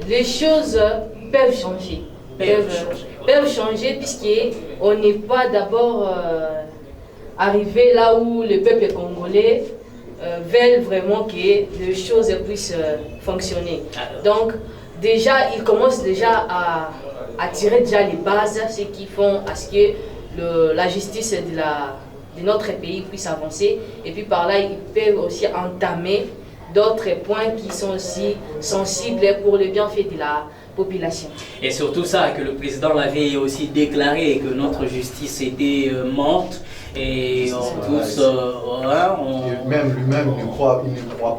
les choses peuvent changer. Peuvent changer puisqu'on n'est pas d'abord arrivé là où le peuple congolais veut vraiment que les choses puissent fonctionner. Donc déjà, ils commencent déjà à tirer déjà les bases, ce qui font à ce que la justice de notre pays puisse avancer. Et puis par là, ils peuvent aussi entamer d'autres points qui sont aussi sensibles pour le bienfait de la population. Et surtout ça, que le président l'avait aussi déclaré que notre justice était morte. Et tous, même lui-même il ne croit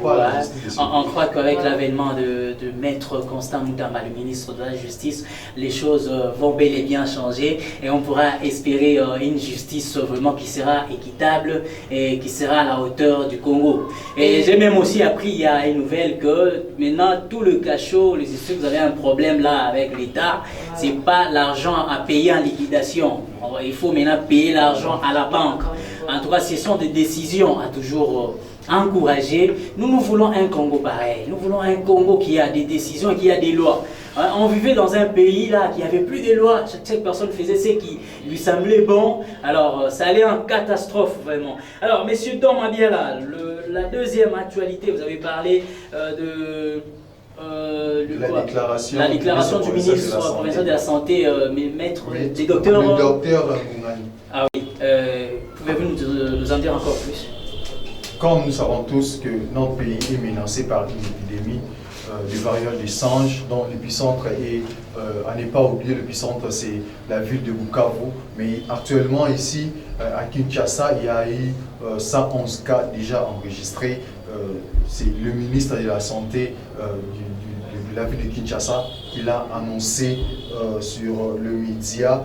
pas à la justice. On croit qu'avec l'avènement de Maître Constant Mutamba, le ministre de la Justice, les choses vont bel et bien changer et on pourra espérer une justice vraiment qui sera équitable et qui sera à la hauteur du Congo. Et j'ai même aussi appris il y a une nouvelle que maintenant tout le cachot, les histoires, vous avez un problème là avec l'État, c'est pas l'argent à payer en liquidation. Il faut maintenant payer l'argent à la banque. En tout cas, ce sont des décisions à toujours encourager. Nous voulons un Congo pareil. Nous voulons un Congo qui a des décisions et qui a des lois. On vivait dans un pays là qui n'avait plus de lois. Chaque personne faisait ce qui lui semblait bon. Alors, ça allait en catastrophe vraiment. Alors, messieurs Dom Abiala, la deuxième actualité, vous avez parlé de... la déclaration du ministre provincial de la Santé, maître des docteurs. Le docteur Ah oui, pouvez-vous nous en dire encore plus? Comme nous savons tous que notre pays est menacé par une épidémie de variole des singes, dont l'épicentre est, à ne pas oublier, l'épicentre c'est la ville de Bukavu, mais actuellement ici à Kinshasa il y a eu 111 cas déjà enregistrés. C'est le ministre de la Santé de la ville de Kinshasa qui l'a annoncé sur le média.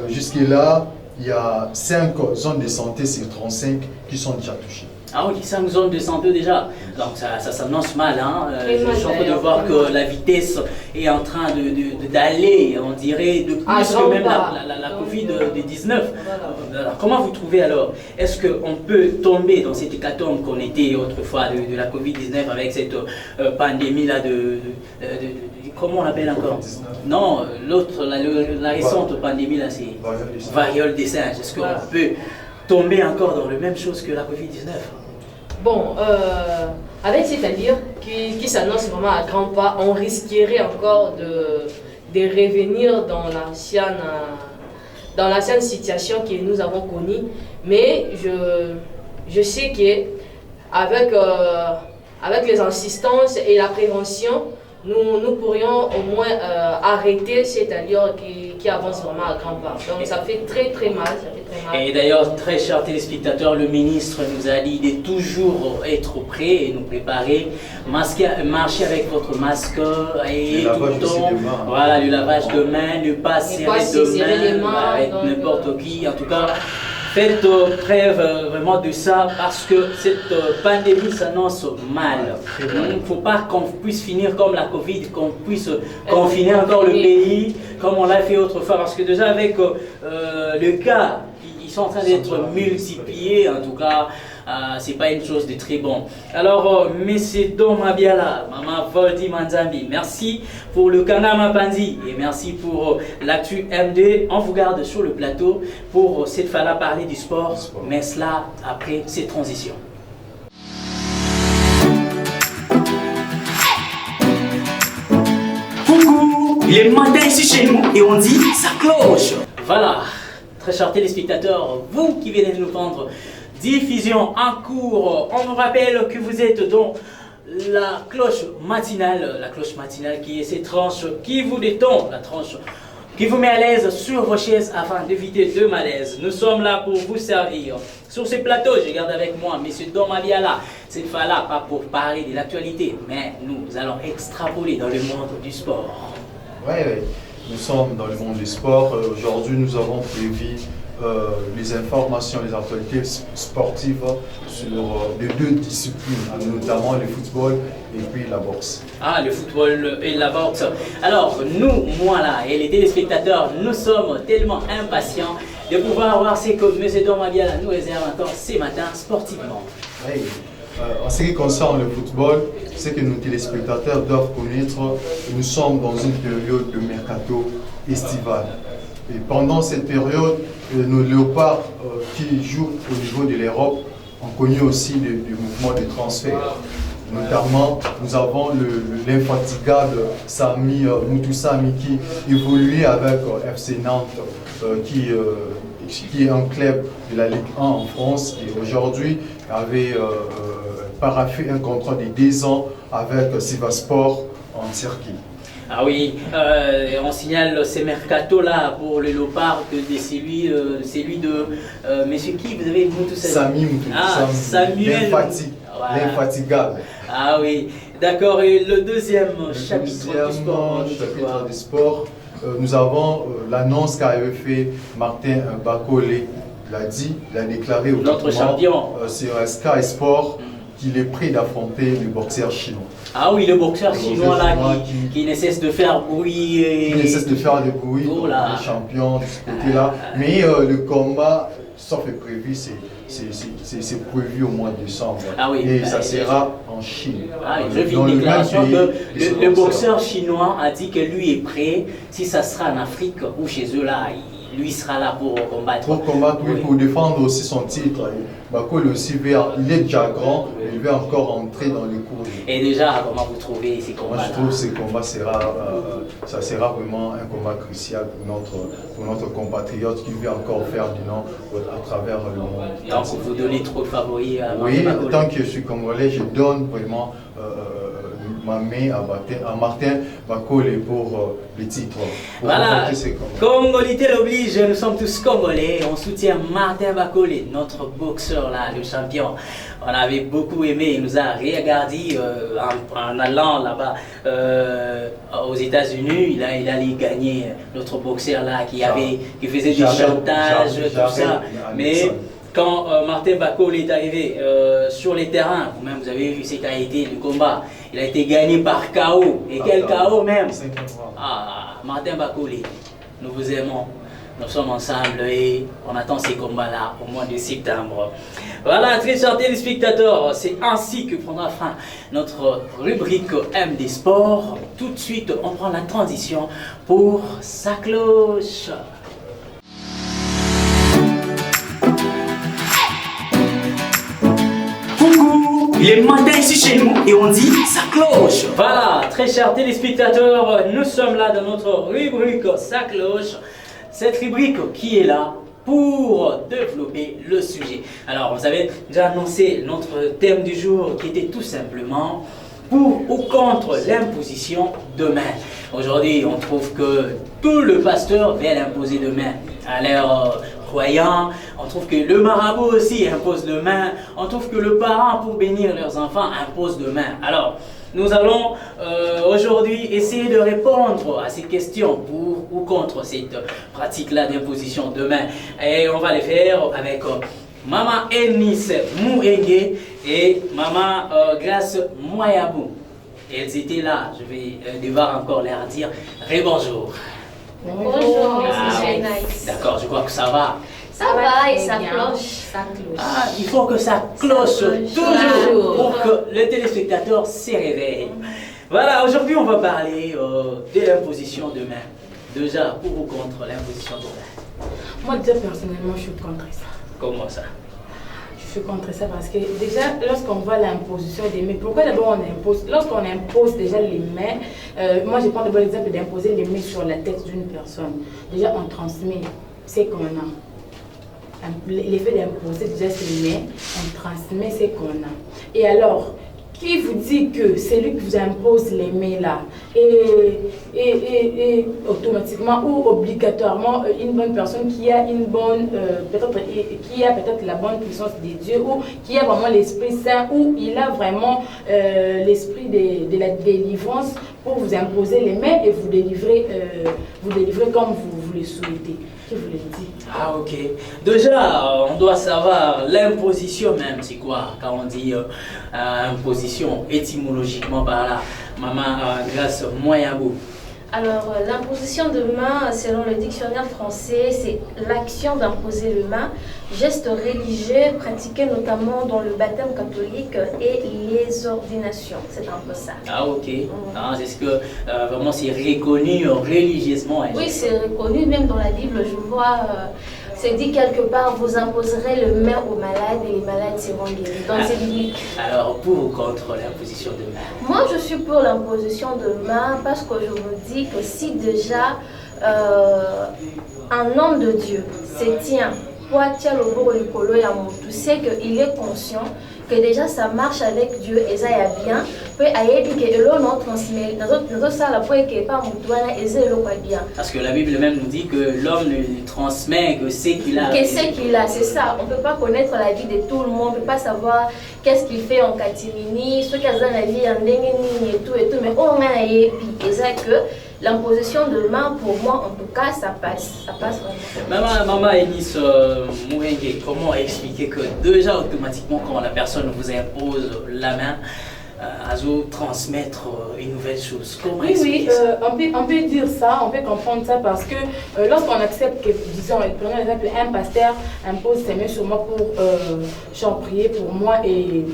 Jusque-là, il y a 5 zones de santé sur 35 qui sont déjà touchées. Ah oui, 5 zones de santé déjà. Donc ça s'annonce mal. Hein. Je suis en train de voir que la vitesse est en train d'aller, on dirait, de plus que même la Covid-19. Alors, comment vous trouvez alors? Est-ce qu'on peut tomber dans cette hécatombe qu'on était autrefois de la Covid-19 avec cette pandémie-là comment on l'appelle encore? Non, l'autre, la récente pandémie là, c'est variole des singes. Est-ce qu'on peut tomber encore dans la même chose que la Covid-19? Bon, avec c'est-à-dire qui s'annonce vraiment à grands pas, on risquerait encore de revenir dans l'ancienne situation que nous avons connue. Mais je sais qu'avec avec les insistances et la prévention, nous pourrions au moins arrêter cette allure qui avance vraiment à grands pas. Donc ça fait très mal. Et d'ailleurs, très chers téléspectateurs, le ministre nous a dit de toujours être prêt et nous préparer, marcher avec votre masque et tout le temps, voilà, le lavage de main, ne pas serrer de main avec n'importe qui, en tout cas. Faites preuve vraiment de ça parce que cette pandémie s'annonce mal. Il ne faut pas qu'on puisse finir comme la Covid, qu'on puisse confiner encore le pays comme on l'a fait autrefois. Parce que déjà avec le cas, ils sont en train d'être multipliés. En tout cas, c'est pas une chose de très bon. Alors, Monsieur Dom Abiala, Maman Voldy Manzambi, merci pour le Kangama Panzi et merci pour l'actu MD. On vous garde sur le plateau pour cette fois-là parler du sport, mais cela après cette transition. Il est matin ici chez nous et on dit ça cloche. Voilà, très chers téléspectateurs, vous qui venez de nous prendre diffusion en cours, on vous rappelle que vous êtes dans la cloche matinale qui est cette tranche qui vous détend, la tranche qui vous met à l'aise sur vos chaises afin d'éviter de malaise. Nous sommes là pour vous servir. Sur ce plateau, je garde avec moi M. Domabiala. Cette fois-là, pas pour parler de l'actualité, mais nous allons extrapoler dans le monde du sport. Oui, nous sommes dans le monde du sport. Aujourd'hui, nous avons prévu les informations, les actualités sportives sur les deux disciplines, notamment le football et puis la boxe. Ah, le football et la boxe. Alors, nous, moi là, et les téléspectateurs, nous sommes tellement impatients de pouvoir voir ce que M. Domabiala nous réserve encore ce matin sportivement. Oui. En ce qui concerne le football, c'est que nos téléspectateurs doivent connaître que nous sommes dans une période de mercato estival. Et pendant cette période, nos léopards qui jouent au niveau de l'Europe ont connu aussi des mouvements de transfert. Notamment, nous avons l'infatigable Sami Moutoussami qui évoluait avec FC Nantes, qui est un club de la Ligue 1 en France et aujourd'hui avait paraffé un contrat de 10 ans avec Sivaspor en Turquie. Ah oui, on signale ces mercato-là pour le Léopard que c'est celui de monsieur qui vous avez Sami Samuel. L'infatigable. Ah oui, d'accord. Et le deuxième chapitre du sport, nous avons l'annonce qu'avait fait Martin Bakolé. Il a déclaré au notre champion sur Sky Sport qu'il est prêt d'affronter le boxeur chinois. Ah oui, le boxeur chinois là qui ne cesse de faire bruit. Qui ne cesse de faire du bruit, le champion de ce côté-là. Mais le combat, sauf est prévu, c'est prévu au mois de décembre. Ah oui, et ça sera en Chine. Ah, je vis une déclaration que le boxeur chinois a dit que lui est prêt, si ça sera en Afrique ou chez eux là. Lui sera là pour combattre. Pour combattre, oui, pour défendre aussi son titre. Bakol aussi, il est déjà grand, il veut encore entrer dans les cours. Et déjà, comment vous trouvez ces combats? Moi, je trouve que ces combats ça sera vraiment un combat crucial pour notre compatriote qui veut encore faire du nom à travers le monde. Donc vous donnez trop de favoris à Martin Bakolé? Oui, tant que je suis congolais, je donne vraiment ma main à Martin Bakolé pour les titres. Voilà, Congolité l'oblige, nous sommes tous congolais, on soutient Martin Bakolé, notre boxeur là, le champion. On avait beaucoup aimé, il nous a regardé en allant là-bas aux États-Unis, il allait gagner notre boxeur là qui faisait du chantage, tout ça. Mais quand Martin Bakolé est arrivé sur les terrains, vous-même vous avez vu ce qu'a été le combat, il a été gagné par KO. Et quel KO même? Ah, Martin Bakolé, nous vous aimons, nous sommes ensemble et on attend ces combats-là au mois de septembre. Voilà, très chers téléspectateurs, c'est ainsi que prendra fin notre rubrique MD Sport. Tout de suite, on prend la transition pour sa cloche. Il est matin ici chez nous et on dit ça cloche. Voilà, très chers téléspectateurs, nous sommes là dans notre rubrique ça cloche. Cette rubrique qui est là pour développer le sujet. Alors, vous avez déjà annoncé notre thème du jour qui était tout simplement pour ou contre l'imposition de main. Aujourd'hui, on trouve que tout le pasteur veut l'imposer de main à leurs croyants. On trouve que le marabout aussi impose de main. On trouve que le parent, pour bénir leurs enfants, impose de main. Alors, nous allons aujourd'hui essayer de répondre à ces questions pour ou contre cette pratique-là d'imposition de main. Et on va les faire avec Maman Eunice Mouenge et Maman Grace Moyabou. Elles étaient là, je vais devoir encore leur dire bonjour. Bonjour, c'est nice. D'accord, je crois que ça va. Ça va et ça cloche. Ah, il faut que ça cloche toujours pour que le téléspectateur se réveille. Voilà, aujourd'hui on va parler de l'imposition de main. Déjà, pour ou contre l'imposition de main? Moi, déjà personnellement, je suis contre ça. Comment ça? Je Je suis contre ça parce que déjà, lorsqu'on voit l'imposition des mains, pourquoi d'abord on impose? Lorsqu'on impose déjà les mains, moi je prends d'abord l'exemple d'imposer les mains sur la tête d'une personne. Déjà, on transmet ce qu'on a. L'effet d'imposer déjà ces mains, on transmet ce qu'on a. Et alors, qui vous dit que c'est lui qui vous impose les mains là et automatiquement ou obligatoirement une bonne personne qui a une bonne qui a peut-être la bonne puissance de Dieu ou qui a vraiment l'Esprit Saint ou il a vraiment l'esprit de la délivrance pour vous imposer les mains et vous délivrer comme vous le souhaitez. Qui vous le dit? Ah ok. Déjà, on doit savoir l'imposition même, c'est quoi? Quand on dit imposition, étymologiquement par là, maman, grâce moyen-bout. Alors, l'imposition de main, selon le dictionnaire français, c'est l'action d'imposer le main, geste religieux pratiqué notamment dans le baptême catholique et les ordinations. C'est un peu ça. Ah ok. Est-ce que vraiment c'est reconnu religieusement? Oui, c'est reconnu, même dans la Bible, je vois... c'est dit quelque part, vous imposerez le main aux malades et les malades seront guéris. Donc c'est biblique. Alors pour ou contre l'imposition de main? Moi je suis pour l'imposition de main parce que je me dis que si déjà un homme de Dieu se tient, tu sais qu'il est conscient que déjà ça marche avec Dieu et ça y a bien. Parce que la Bible même nous dit que l'homme ne transmet que ce qu'il a. Que ce qu'il a, c'est ça. On ne peut pas connaître la vie de tout le monde, on ne peut pas savoir qu'est-ce qu'il fait en catimini, ce qu'il a dans la vie en déni et tout, mais on a et que l'imposition de main, pour moi, en tout cas, ça passe. Ça passe vraiment. Maman Enis Mourengue, comment expliquer que déjà automatiquement, quand la personne vous impose la main, à vous transmettre une nouvelle chose? Comment oui, on peut dire ça, on peut comprendre ça parce que lorsqu'on accepte que, disons, prenons l'exemple, un pasteur impose ses mains sur moi pour prier pour moi et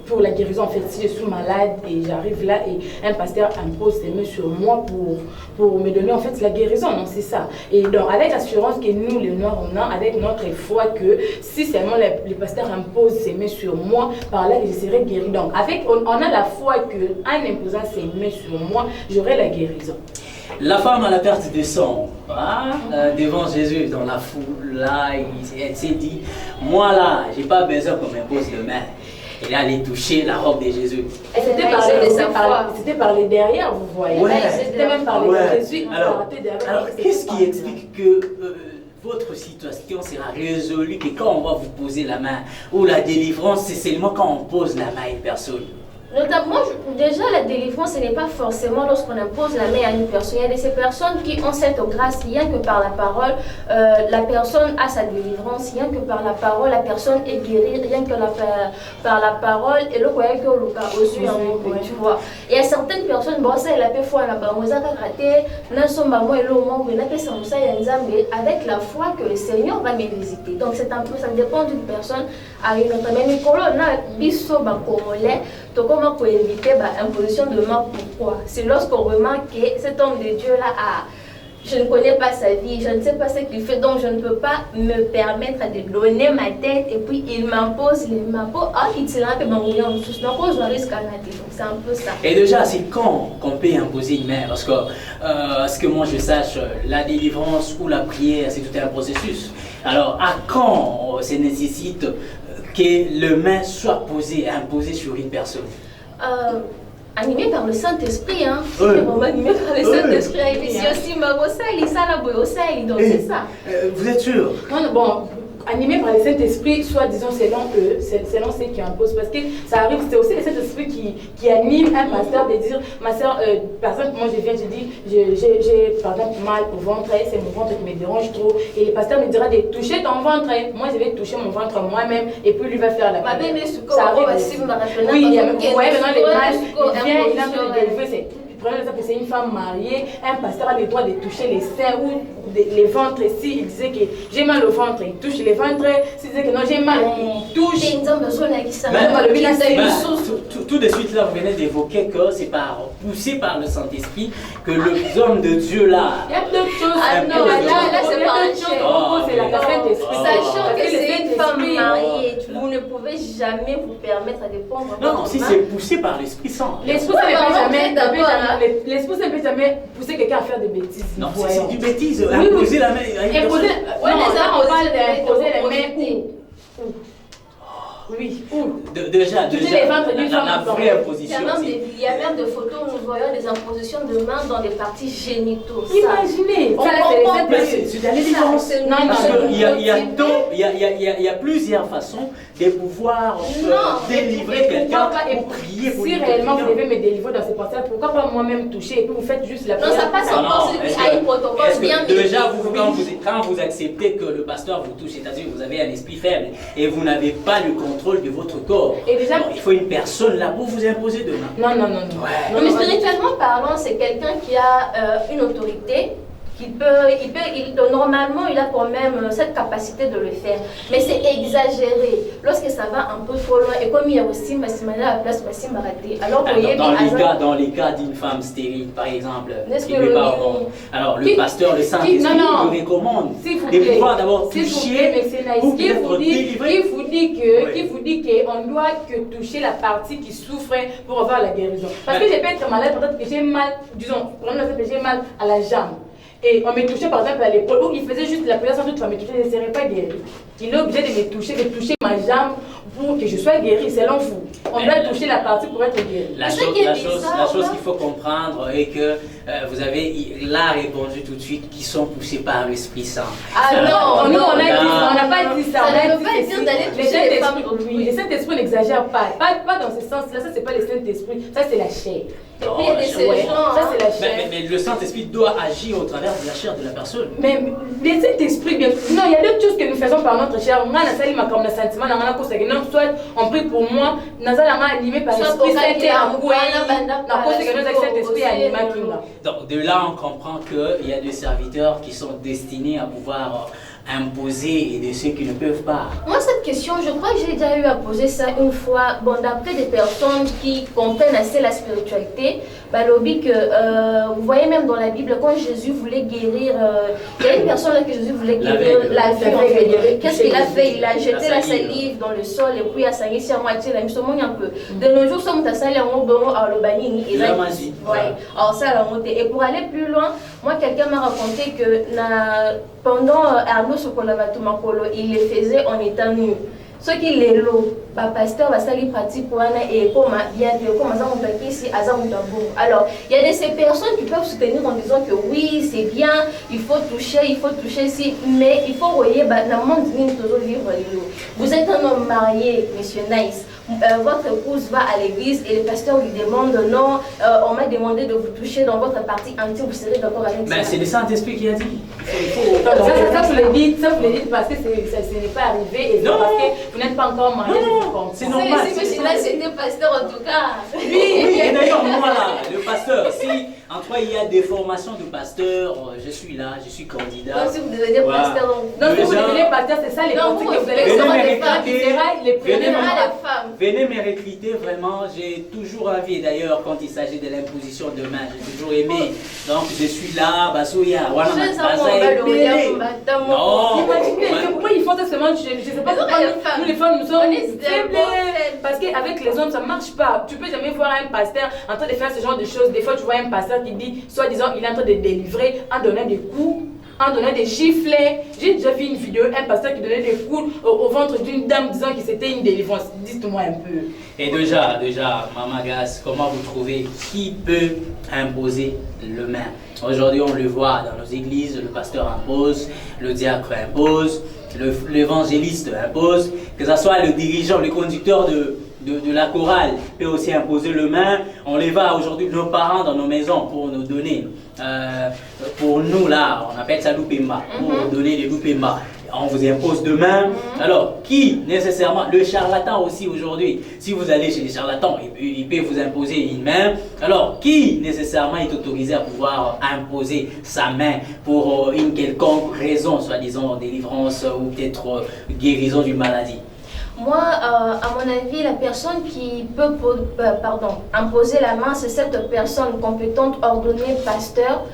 pour la guérison. En fait, si je suis malade et j'arrive là et un pasteur impose ses mains sur moi pour me donner en fait la guérison, non, c'est ça. Et donc avec l'assurance que nous les Noirs on a, avec notre foi que si seulement les pasteurs imposent ses mains sur moi, par là je serai guéri. Donc avec on a la foi que en imposant ses mains sur moi, j'aurai la guérison. La femme à la perte de sang, devant Jésus dans la foule, là, elle s'est dit, moi là, j'ai pas besoin qu'on m'impose de main. Et là, elle allait toucher la robe de Jésus. C'était par les derrière, vous voyez. Ouais. C'était même par les Jésus. Alors qu'est-ce qui explique que votre situation sera résolue que quand on va vous poser la main ou la délivrance, c'est seulement quand on pose la main à une personne? Notamment, déjà la délivrance, ce n'est pas forcément lorsqu'on impose la main à une personne. Il y a de ces personnes qui ont cette grâce, rien que par la parole, la personne a sa délivrance, rien que par la parole, la personne est guérie, rien que par la parole, et le croyait que le aussi, tu vois. Il y a certaines personnes, bon, ça, il a fait foi, il a pas raté, avec la foi que le Seigneur va me visiter. Donc, c'est un peu, ça dépend d'une personne à une autre. Mais Nicolas, on a biso, comment pour éviter l'imposition de main? Pourquoi? C'est lorsqu'on remarque que cet homme de Dieu-là je ne connais pas sa vie, je ne sais pas ce qu'il fait, donc je ne peux pas me permettre de donner ma tête et puis il m'impose les mains. Il se l'a un peu bangouillé en dessous, donc je risque à donc c'est un peu ça. Et déjà, c'est quand qu'on peut imposer une main? Parce que, ce que moi je sache, la délivrance ou la prière, c'est tout un processus. Alors, à quand ça nécessite que le main soit imposé sur une personne? Animé par le Saint-Esprit, hein. Animé par le Saint-Esprit, donc c'est ça. Vous êtes sûr? Non, bon, animé par le Saint-Esprit, soit disons selon eux, selon ceux qui imposent, parce que ça arrive, c'est aussi le Saint-Esprit qui anime un pasteur de dire, ma soeur, par exemple, moi je viens, je dis, j'ai par exemple mal au ventre, c'est mon ventre qui me dérange trop, et le pasteur me dira de toucher ton ventre, moi je vais toucher mon ventre moi-même, et puis lui va faire la prière. Ça arrive. Oui, il y a même, maintenant les mages, il vient, il a fait le délivrer, prenez l'exemple, c'est une femme mariée, un pasteur a le droit de toucher les seins ou les ventres. Si il disait que j'ai mal au ventre, il touche les ventres. S'il disait que non, j'ai mal, il touche. Tout de suite, là, vous venez d'évoquer que c'est poussé par le Saint-Esprit que les hommes de Dieu là. Il y a d'autres choses. Ah non, là c'est pas c'est la Saint-Esprit. Sachant que c'est une femme Saint-Esprit. mariée, vous ne pouvez jamais vous permettre de prendre Non, votre si main. c'est poussé par l'Esprit Saint. L'Esprit Ouais, Saint ne vraiment, peut d'accord, jamais, l'Esprit Saint ne peut jamais pousser quelqu'un à faire des bêtises. Non, Voyons. c'est du bêtise. Oui, Imposer oui. la main à une Imposer, personne. Ouais, non, les là on parle imposer, d'imposer les imposer. mains où? Oui, où? Déjà, Toucher les ventres d'une femme la vraie Il y, a imposition. même c'est- il y a même des photos où nous voyons des impositions de mains dans des parties génitaux. Ça. Imaginez, On ça, là, comprend c'est Mais les c'est de la délivrance. Non, non, Parce non. qu'il y a plusieurs façons de pouvoir délivrer Et quelqu'un pourquoi pas, pour prier pour si lui. réellement vous devez me délivrer dans ces pensées, pourquoi pas moi-même toucher et puis vous faites juste la Non, prière? ça passe Non, encore non, est-ce à un que- protocole est-ce que bien déjà, défini. quand vous acceptez que le pasteur vous touche, c'est-à-dire que vous avez un esprit faible et vous n'avez pas le contrôle de votre corps, Et déjà- bon, il faut une personne là pour vous imposer de main. Non, non, non, non. Ouais. Non, mais spirituellement parlant, c'est quelqu'un qui a une autorité, normalement, il a quand même cette capacité de le faire. Mais c'est exagéré. Lorsque ça va un peu trop loin, et comme il y a aussi Massimana à la place, Massimana raté. Alors, vous voyez, Dans les cas d'une femme stérile, par exemple, N'est-ce qui que lui le- parle, bon, alors le Qui- pasteur, le Saint-Esprit, non, non. lui recommande S'il vous de plaît, pouvoir d'abord s'il vous toucher plaît, mais c'est nice. pour Qui être vous dit délivré. qu'on doit que toucher la partie qui souffre pour avoir la guérison. Parce que j'ai peux être malade, peut-être que j'ai mal, disons, j'ai mal à la jambe. Et on me touchait par exemple à l'épaule, où il faisait juste la prière sans toute me toucher, je ne serais pas guéri. Il est obligé de toucher ma jambe pour que je sois guéri, selon vous. On doit toucher la partie pour être guéri. La chose qu'il faut comprendre est que vous avez là répondu tout de suite qui sont poussés par l'Esprit Saint. Ah non, Nous, non, on n'a pas dit ça. Ça On a ne veut dit pas ceci. dire d'aller Le toucher les femmes. Saint-Esprit, oui, le Saint-Esprit n'exagère pas. Pas dans ce sens-là. Ça, c'est pas le Saint-Esprit. Ça, c'est la chair. Et puis, il y a des Ouais. gens, Ça, c'est la Mais, chair. mais le Saint-Esprit doit agir au travers de la chair de la personne. Mais le Saint-Esprit, bien non, il y a d'autres choses que nous faisons par notre chair. On a comme le sentiment, soit on prie pour moi, nous allons animé par l'Esprit Saint et Donc de là, on comprend qu'il y a des serviteurs qui sont destinés à pouvoir imposer et de ceux qui ne peuvent pas. Moi, cette question, je crois que j'ai déjà eu à poser ça une fois. Bon, d'après des personnes qui comprennent assez la spiritualité, bah, lobby que, vous voyez même dans la Bible, quand Jésus voulait guérir, il y a une personne là que Jésus voulait guérir la vue. En fait. Qu'est-ce qu'il a fait? Il a jeté la salive dans le sol et puis il a sali sur moitié, il a mis ce monde un peu. De nos jours, sommes à sali en bon à l'Obanini. Alors ça, la montée. Et pour aller plus loin, moi, quelqu'un m'a raconté que pendant Arnaud Sokolavatumapolo, il les faisait en étant nu. Ce qui les lots, le pasteur va salir pratique pour et comme bien comme alors il y a de ces personnes qui peuvent soutenir en disant que oui c'est bien, il faut toucher ici, mais il faut voyez dans le monde vivre. Vous êtes un homme marié, monsieur Nice. Votre épouse va à l'église et le pasteur lui demande non, on m'a demandé de vous toucher dans votre partie intime, vous serez d'accord avec ça? Mais c'est le Saint-Esprit qui a dit. Ça vous le dites parce que ce n'est pas arrivé et non. Parce que vous n'êtes pas encore marié. C'est normal. Si monsieur là c'était pasteur en tout cas. Oui, et d'ailleurs moi là, le pasteur, si en toi il y a des formations de pasteur, je suis là, je suis candidat. Donc si vous devenez pasteur, donc si vous devenez pasteur, c'est ça les conseils que vous allez venez me recruter vraiment, j'ai toujours envie. D'ailleurs, quand il s'agit de l'imposition de main, j'ai toujours aimé. Donc je suis là, Basouya, non. Pourquoi ils font ça seulement? Je ne sais pas pourquoi nous les femmes nous sommes faibles. Parce qu'avec les hommes ça ne marche pas. Tu peux jamais voir un pasteur en train de faire ce genre de choses. Des fois tu vois un pasteur qui dit, soi-disant il est en train de délivrer en donnant des coups, en donnant des giflets. J'ai déjà vu une vidéo, un pasteur qui donnait des coups au ventre d'une dame disant que c'était une délivrance. Dites-moi un peu. Et déjà, Maman Gas, comment vous trouvez qui peut imposer le main? Aujourd'hui, on le voit dans nos églises, le pasteur impose, le diacre impose, l'évangéliste impose, que ce soit le dirigeant, le conducteur de la chorale peut aussi imposer le main. On les va aujourd'hui, nos parents dans nos maisons pour nous donner, pour nous là, on appelle ça loupemba, pour nous donner les loupemba. On vous impose de main. Alors, qui nécessairement, le charlatan aussi aujourd'hui, si vous allez chez les charlatans, il peut vous imposer une main. Alors, qui nécessairement est autorisé à pouvoir imposer sa main pour une quelconque raison, soi-disant délivrance ou peut-être guérison d'une maladie? Moi, à mon avis, la personne qui peut imposer la main, c'est cette personne compétente, ordonnée, pasteur,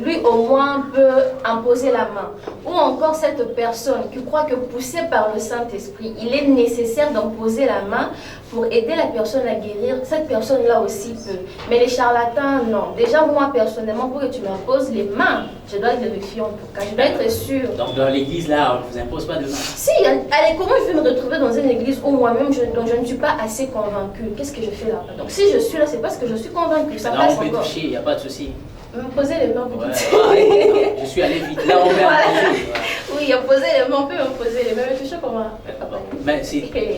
lui au moins peut imposer la main. Ou encore cette personne qui croit que poussé par le Saint-Esprit, il est nécessaire d'imposer la main pour aider la personne à guérir, cette personne-là aussi peut. Mais les charlatans, non. Déjà, moi, personnellement, pour que tu m'imposes les mains, je dois être vérifiée en tout cas, je dois être sûre. Donc dans l'église, là, on ne vous impose pas de main? Si, allez, comment je vais me retrouver dans une église où moi-même, dont je ne suis pas assez convaincue? Qu'est-ce que je fais là? Donc si je suis là, c'est parce que je suis convaincue. Ça passe on peut encore. toucher, il n'y a pas de souci. Me poser les mains, vous dites. Je suis allé vite. Là, on peut imposer. Oui, il y a poser les mains, on peut me poser les mains, mais toucher comment? Mais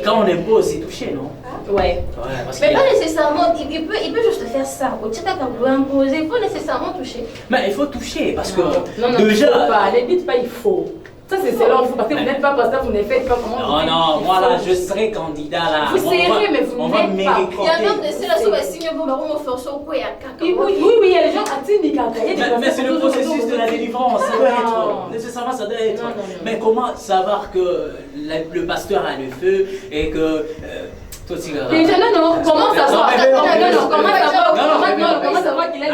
quand on impose, c'est toucher, non? Ouais. Parce mais pas nécessairement, il peut juste faire ça. Au titre qu'on peut imposer, il faut nécessairement toucher. Mais il faut toucher parce que non, déjà. Il faut pas, ne dites pas il faut. Ça c'est selon vous, parce que vous n'êtes pas pasteur, vous ne faites pas comment. Non, moi là, je serai candidat là. Vous serez, mais vous n'êtes pas. Il y a un homme de cela, sur le signe, vous me forcez au quoi, il y a caca. Oui, il y a les gens à Tindikaka. Mais c'est le processus de la délivrance, ça doit être. Nécessairement, ça doit être. Mais comment savoir que le pasteur a le feu et que. Déjà, non, comment savoir? Comment savoir qu'il a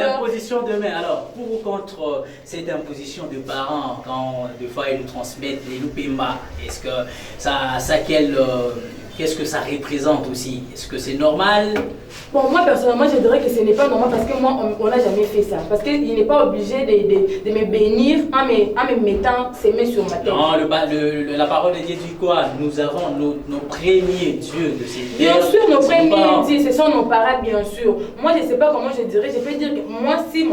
l'imposition de main. Alors, pour ou contre cette imposition de parents, quand des fois ils nous transmettent les loupémas, est-ce que qu'est-ce que ça représente aussi? Est-ce que c'est normal? Bon, moi personnellement, je dirais que ce n'est pas normal parce que moi, on n'a jamais fait ça. Parce qu'il n'est pas obligé de me bénir en me mettant ses mains sur ma tête. Non, la parole de Dieu dit quoi? Nous avons nos premiers dieux de ces terres. Bien sûr, nos premiers dieux, ce sont nos parents, bien sûr. Moi, je ne sais pas comment je dirais. Je peux dire que moi, si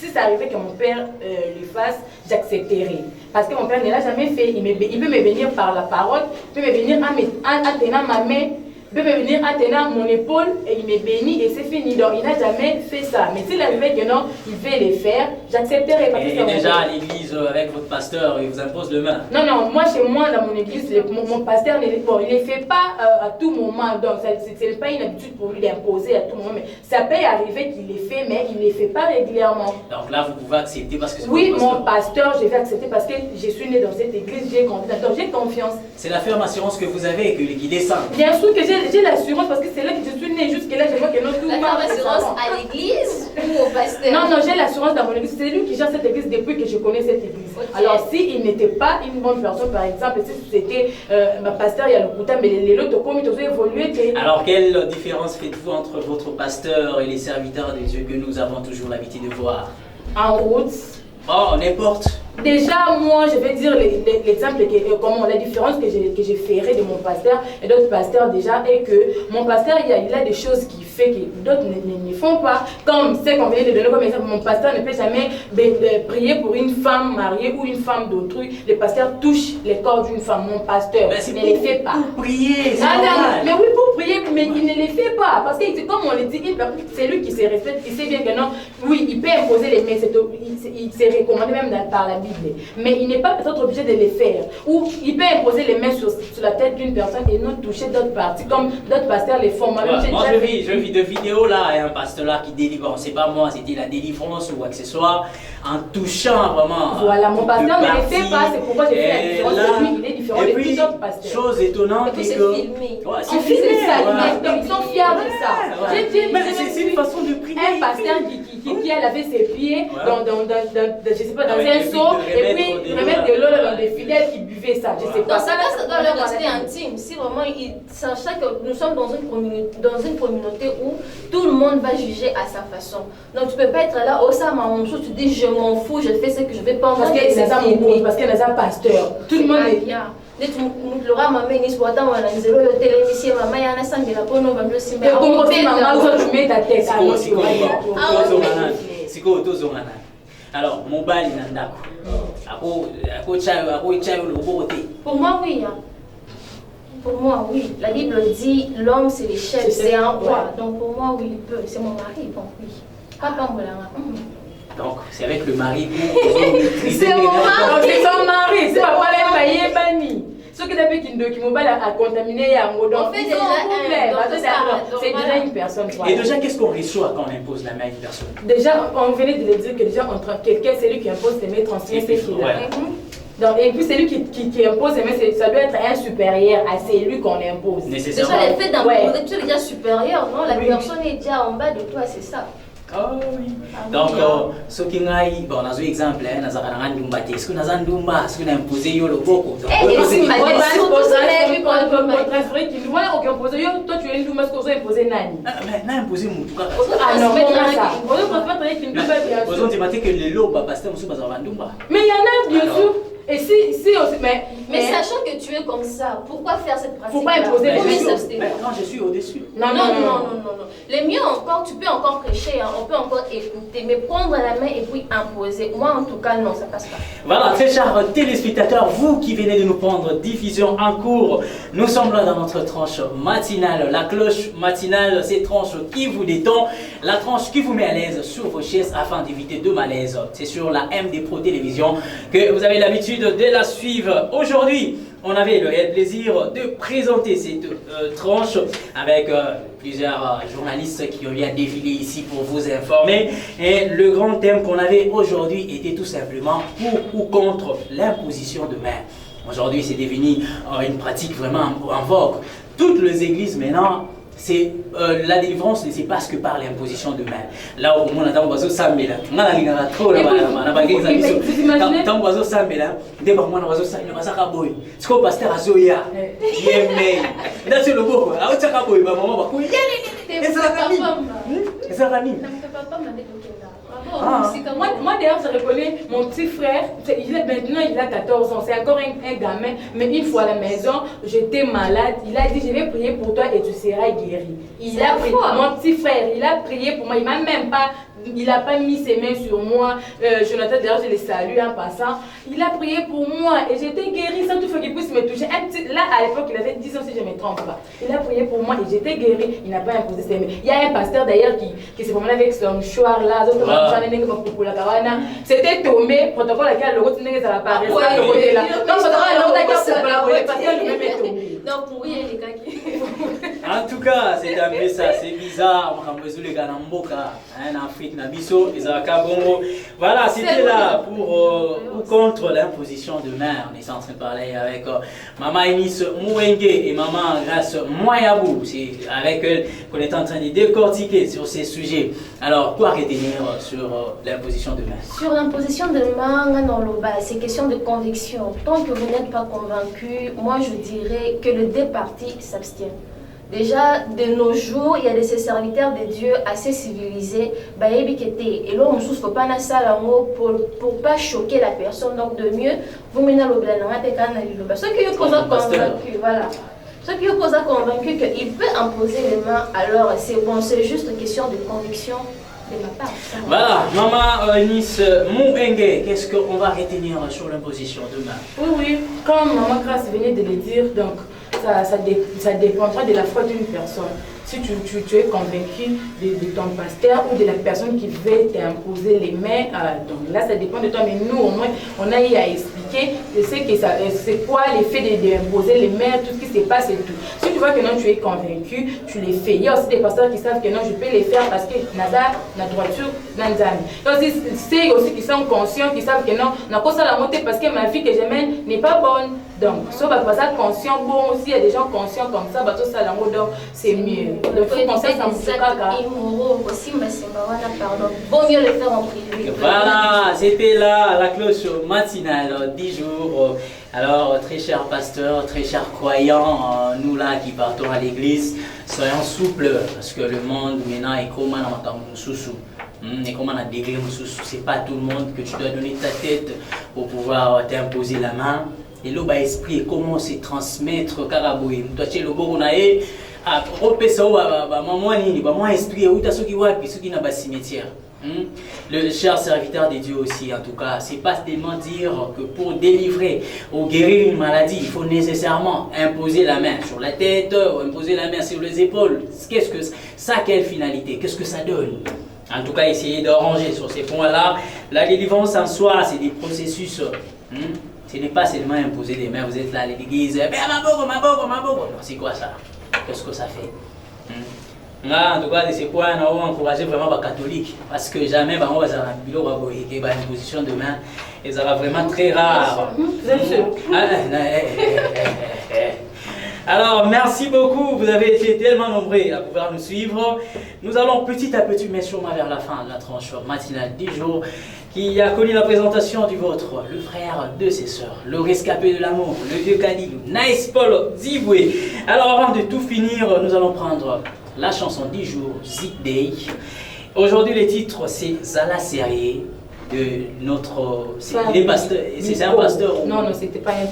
ça arrivait que mon père le fasse, j'accepterais. Parce que mon père ne l'a jamais fait. Il peut me bénir par la parole, il peut me bénir en tenant ma main. Il peut me venir en tenant mon épaule et il me bénit et c'est fini. Donc il n'a jamais fait ça. Mais s'il arrivait que non, il veut les faire, j'accepterai. Et déjà à l'église avec votre pasteur, il vous impose le main? Non, moi chez moi dans mon église, mon pasteur, il ne les fait pas à tout moment. Donc ce n'est pas une habitude pour lui d'imposer à tout moment. Mais ça peut arriver qu'il les fait, mais il ne les fait pas régulièrement. Donc là, vous pouvez accepter parce que c'est oui, mon pasteur, je vais accepter parce que je suis née dans cette église, j'ai confiance. C'est la ferme assurance que vous avez qui descend. Bien sûr que j'ai l'assurance parce que c'est là que je suis née. Jusque-là, je vois que notre tout la ferme assurance à l'église ou au pasteur? Non, j'ai l'assurance dans mon église. C'est lui qui gère cette église depuis que je connais cette église. Okay. Alors, s'il n'était pas une bonne personne, par exemple, si c'était ma pasteur, il y a le couteau, mais les autres commis ont évolué. Alors, quelle différence faites-vous entre votre pasteur et les serviteurs de Dieu que nous avons toujours l'habitude de voir? En route. Oh, n'importe. Déjà, moi, je vais dire l'exemple, comment la différence que je ferai de mon pasteur et d'autres pasteurs déjà est que mon pasteur, il a des choses qu'il fait que d'autres ne font pas. Comme c'est qu'on vient de donner comme exemple, mon pasteur ne peut jamais prier pour une femme mariée ou une femme d'autrui. Le pasteur touche les corps d'une femme. Mon pasteur ne les fait pas. Pour prier, mais oui, pour prier, mais il ne les fait pas. Parce que, comme on le dit, c'est lui qui se respecte, il sait bien que non, oui, il peut imposer les mains, il s'est recommandé même par la Bible. Mais il n'est pas peut-être obligé de les faire. Ou il peut imposer les mains sur la tête d'une personne et non toucher d'autres parties, comme d'autres pasteurs les font. Moi, je vis de vidéos là, et un pasteur là qui délivre, on ne sait pas moi, c'était la délivrance ou accessoire, en touchant vraiment. Voilà, mon pasteur ne les fait pas, c'est pourquoi j'ai fait la différence. Lui, il est différent de tous autres pasteurs. Chose étonnante, c'est que. Filmé. Ouais, c'est filmé, ça, ils sont fiers de ça. Mais c'est une façon de prier. Un pasteur qui a lavé ses pieds je sais pas, dans un seau, et puis il remet de l'eau dans des fidèles qui buvaient ça. Je sais pas. Dans ça, ça doit leur rester intime. Si vraiment ils sachent que nous sommes dans une communauté où tout le monde va juger à sa façon. Donc tu peux pas être là, oh ça m'a mon chose, tu dis je m'en fous, je fais ce que je vais pas. Parce qu'il y a un pasteur. Tout le monde est là. Laura mama inis bota wana nzelo yo télévision mama yana sambela pono bamlo simba. Comment tu mets ta tête siko tozongana. Alors mobali na ndako. Ako chayo lobote. Pour moi oui. Pour moi oui, la Bible dit l'homme c'est le chef, c'est un roi. Donc pour moi oui, il peut, c'est mon mari, donc oui. Papa molanga. Donc, c'est avec le mari c'est mon mari. C'est son mari. C'est pas pas les bani. Ce que depuis qu'il a contaminé un mot. On fait déjà c'est déjà une personne. Et déjà, qu'est-ce qu'on reçoit quand on impose la main à une personne? Déjà, on venait de le dire que déjà, entre quelqu'un, c'est lui qui impose ses mains transmises. Donc, et puis c'est lui qui impose, mais ça doit être un supérieur à celui qu'on impose. Déjà, le fait d'imposer, tu es déjà supérieur, non? La personne est déjà en bas de toi, c'est ça. Oh oui. Donc, ce qui est bon, dans un exemple, nous avons Ndumba. Est-ce que nous avons Ndumba? Est-ce que nous avons imposé le beaucoup? Toi, tu es Ndumba, est-ce que vous avez imposé Nani? Mais nous imposé Moutou. Ah non, comment ça? Vous avez dit que les lots, parce que nous avons Ndumba. Mais il y en a, bien sûr. Et si aussi, mais sachant que tu es comme ça, pourquoi faire cette pratique? Pourquoi imposer mais quand je suis au-dessus. Non. Le mieux encore, tu peux encore prêcher, hein, on peut encore écouter, mais prendre la main et puis imposer. Moi, en tout cas, non, ça passe pas. Voilà, très chers téléspectateurs, vous qui venez de nous prendre diffusion en cours, nous sommes là dans notre tranche matinale. La cloche matinale, c'est tranche qui vous détend, la tranche qui vous met à l'aise sur vos chaises afin d'éviter de malaise. C'est sur la MD Pro Télévision que vous avez l'habitude de la suivre. Aujourd'hui, on avait le réel plaisir de présenter cette tranche avec plusieurs journalistes qui ont eu à défiler ici pour vous informer. Et le grand thème qu'on avait aujourd'hui était tout simplement pour ou contre l'imposition de main. Aujourd'hui, c'est devenu une pratique vraiment en vogue. Toutes les églises maintenant, c'est la délivrance ne se passe que par l'imposition de main. Là où on a un oiseau sambela, on a la trop là-bas, on a pas exemple. Tant oiseau sambela, dès que on a oiseau sambela, on va s'acaboyer. Ce qu'on pasteur à Zoya, yémé. Là c'est le beau, là où s'acaboyer, maman va couiller. Et ça va venir. Et ça va venir. Moi d'ailleurs je reconnais mon petit frère, maintenant il a 14 ans, c'est encore un gamin, mais une fois à la maison, j'étais malade, il a dit je vais prier pour toi et tu seras guéri. Il a prié, mon petit frère, il a prié pour moi, il m'a même pas, il n'a pas mis ses mains sur moi. Jonathan d'ailleurs je le salue en passant, il a prié pour moi et j'étais guérie sans toutefois qu'il puisse me toucher. Là à l'époque il avait 10 ans si je ne me trompe pas, il a prié pour moi et j'étais guérie, il n'a pas imposé ses mains. Il y a un pasteur d'ailleurs qui s'est promené avec son mouchoir là, c'était tombé, protocole à quel le n'est pas apparaître. Donc oui, les gars qui... En tout cas, c'est un peu ça, c'est bizarre. On a besoin de gars en Afrique, Nabiso, Isaka Bongo. Voilà, c'était là pour ou contre l'imposition de main. On est en train de parler avec Maman Enis Mouenge et Maman Grace Moyabou. C'est avec elle qu'on est en train de décortiquer sur ces sujets. Alors, quoi retenir sur l'imposition de main? Sur l'imposition de main, c'est question de conviction. Tant que vous n'êtes pas convaincu, moi je dirais que les deux parties s'abstiennent. Déjà, de nos jours, il y a de ces serviteurs de Dieu assez civilisés. Et là, on ne souffre pas de ça pour ne pas choquer la personne. Donc, de mieux, vous menez le blanc. Ceux qui sont convaincus, voilà. Ceux qui sont convaincus qu'il peut imposer les mains, alors c'est bon, c'est juste une question de conviction de ma part. Voilà, Maman Nice Mouenge, qu'est-ce qu'on va retenir sur l'imposition de main? Oui, comme Maman Grace venait de le dire, donc ça dépendra de la foi d'une personne. Si tu es convaincu de ton pasteur ou de la personne qui veut t'imposer les mains, donc là ça dépend de toi, mais nous au moins on a eu à expliquer c'est quoi l'effet d'imposer les mains, tout ce qui se passe et tout. Si tu vois que non tu es convaincu, tu les fais. Il y a aussi des pasteurs qui savent que non je peux les faire parce que la droiture nanzami. C'est aussi qui sont conscients, qui savent que non, n'a pas ça la montée parce que ma fille que je mène n'est pas bonne. Donc, si on va pas ça conscient, bon aussi, il y a des gens conscients comme ça, tout ça, donc c'est mieux. Le faut penser comme ça. Aussi, mais c'est pardon. Vaut mieux le faire en privé. Voilà, c'était là la cloche matinale, 10 jours. Alors, très chers pasteurs, très chers croyants, nous là qui partons à l'église, soyons souples parce que le monde maintenant est comme un sous-sous. Et comme on a dégré, c'est pas tout le monde que tu dois donner ta tête pour pouvoir t'imposer la main. Et là, l'esprit, comment se transmettre Karaboui. Toi, tu es le bon, on a eu à repérer maman esprit, où tu as ceux qui voient, puis ceux qui n'ont pas de cimetière. Le cher serviteur de Dieu aussi, en tout cas, c'est pas seulement dire que pour délivrer ou guérir une maladie, il faut nécessairement imposer la main sur la tête ou imposer la main sur les épaules. Qu'est-ce que ça, quelle finalité? Qu'est-ce que ça donne? En tout cas, essayez d'arranger sur ces points-là. La délivrance en soi, c'est des processus. Ce n'est pas seulement imposer des mains, vous êtes là à l'église, ma bogo. C'est quoi ça? Qu'est-ce que ça fait? En tout cas, de ces points, on va encourager vraiment les catholiques. Parce que jamais, on va avoir une position demain. Et ça va vraiment très rare. Alors, merci beaucoup. Vous avez été tellement nombreux à pouvoir nous suivre. Nous allons petit à petit, mais sûrement vers la fin de la tranche matinale du jour, qui a connu la présentation du vôtre, le frère de ses sœurs, le rescapé de l'amour, le vieux Kalilou, Nice Paul Zibwe. Alors, avant de tout finir, nous allons prendre la chanson du jour, Zik Day. Aujourd'hui, le titre, c'est Zala Serie de notre... Il est pasteur. C'est un pasteur ou... Non, c'est pas un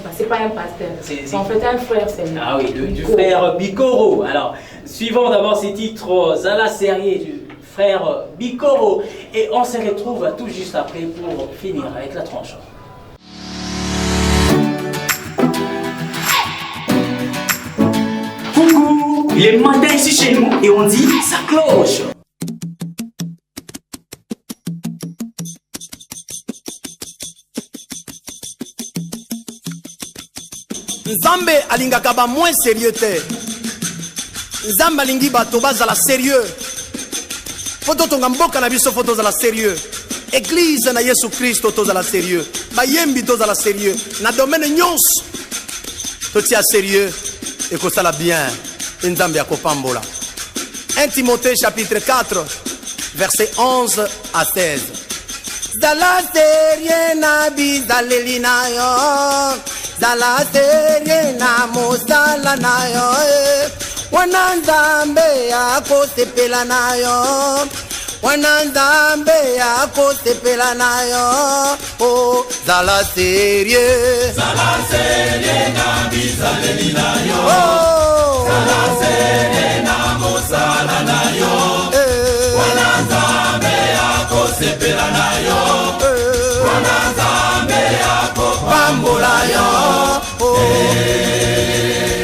pasteur. C'est en fait un frère seulement. Ah oui, du frère Bikoro. Alors, suivons d'abord ces titres, Zala Serie du frère Bikoro. Et on se retrouve tout juste après pour finir avec la tranche. Coucou, il est matin ici chez nous et on dit ça cloche. Nzambe alingaka ba moins sérieux te. Nzambe alingi bato bazala sérieux. Foto tonga mboka na biso foto zala sérieux. Église na Yesu Christo tozala sérieux. Bayembi tozala sérieux. Na domaine nyonso totia sérieux et que ça la bien. Nzambe akopambola. 1 Timothée chapitre 4 verset 11 à 16. Zala sérieux na bizaleli na yo. Zala serie na mosala na yo wana Nzambe akosepela na yo wana Nzambe akosepela na yo oh zala serie na bizaleli na yo oh zala serie na mosala na yo wana Nzambe akosepela na yo wana Nzambe akopambola yo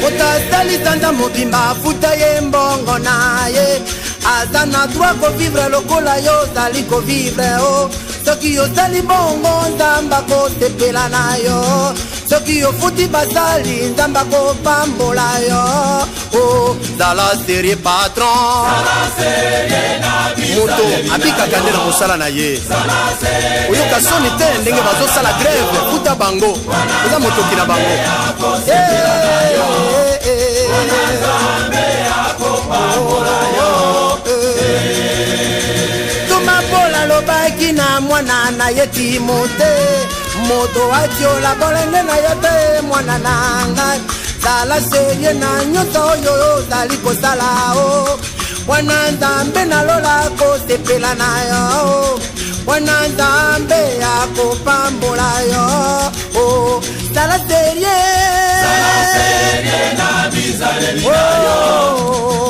Otasalisanda mobimba futa ye mbongo na ye aza na droit kovivre lokola yo ozali kovivre o soki ozali bongo Nzambe akosepela na yo soki ofuti basali Nzambe akopambola yo o zala serie patron moto abikaka nde na mosala na ye oyoka soni te ndenge bazosala grève futa bango eza motoki na bango tumapola lobaki na mwana na ye Timote moto atiola bolenge na ye te mwana na ngai zala serie na nyonso oyo ozali kosala o wana Nzambe nalola kosepela na yo wana Nzambe akopambola yo o zala serie na bizaleli na yo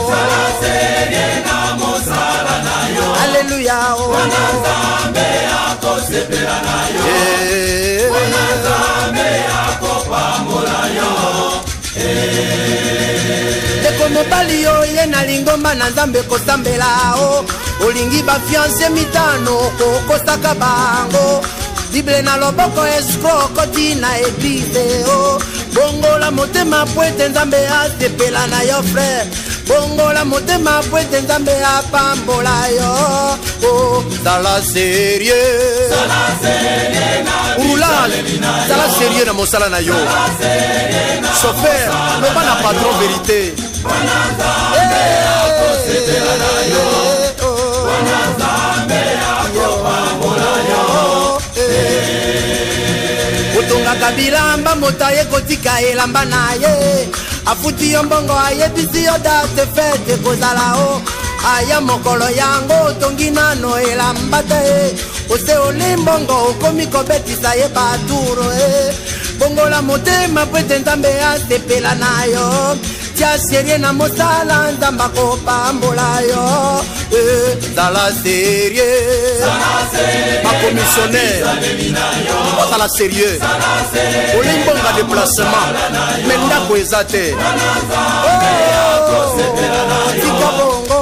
zala serie na mosala na yo Alléluia o wana Nzambe akosepela na yo wana Nzambe akopambola yo Deko mobali yo ye na lingomba na Nzambe kosambela o olingi bafiance mitano kokosaka bango Bible na loboko escroc koti na église o bongola motema pwete Nzambe asepela na yo frère bongola motema pwete Nzambe apambola yo o zala serie na roulage zala serie na mosala na yo chauffeur loba na patron vérité otongaka bilamba moto aye kotika elamba na ye afuti yo mbongo ayebisi yo date fete kozala o aya mokolo yango otongi nano elamba te ose oli mbongo okomi kobetisa ye baturo bongola motema pwete Nzambe asepela na yo tia serie na mosala Nzambe akopambola yo zala serie bakomissionnaire ozala sérieux olimbonga déplacement me ndako eza te tika bongo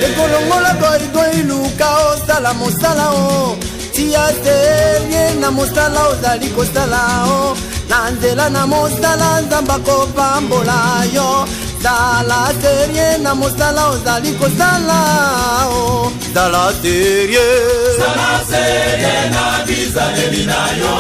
ekolongola goigoi luka osala mosala o tia serie na mosala ozali kosala o na nzela na mosala nzamba kopambola yo zala serie na mosala ozali kosala o zala serie na bizaleli na yo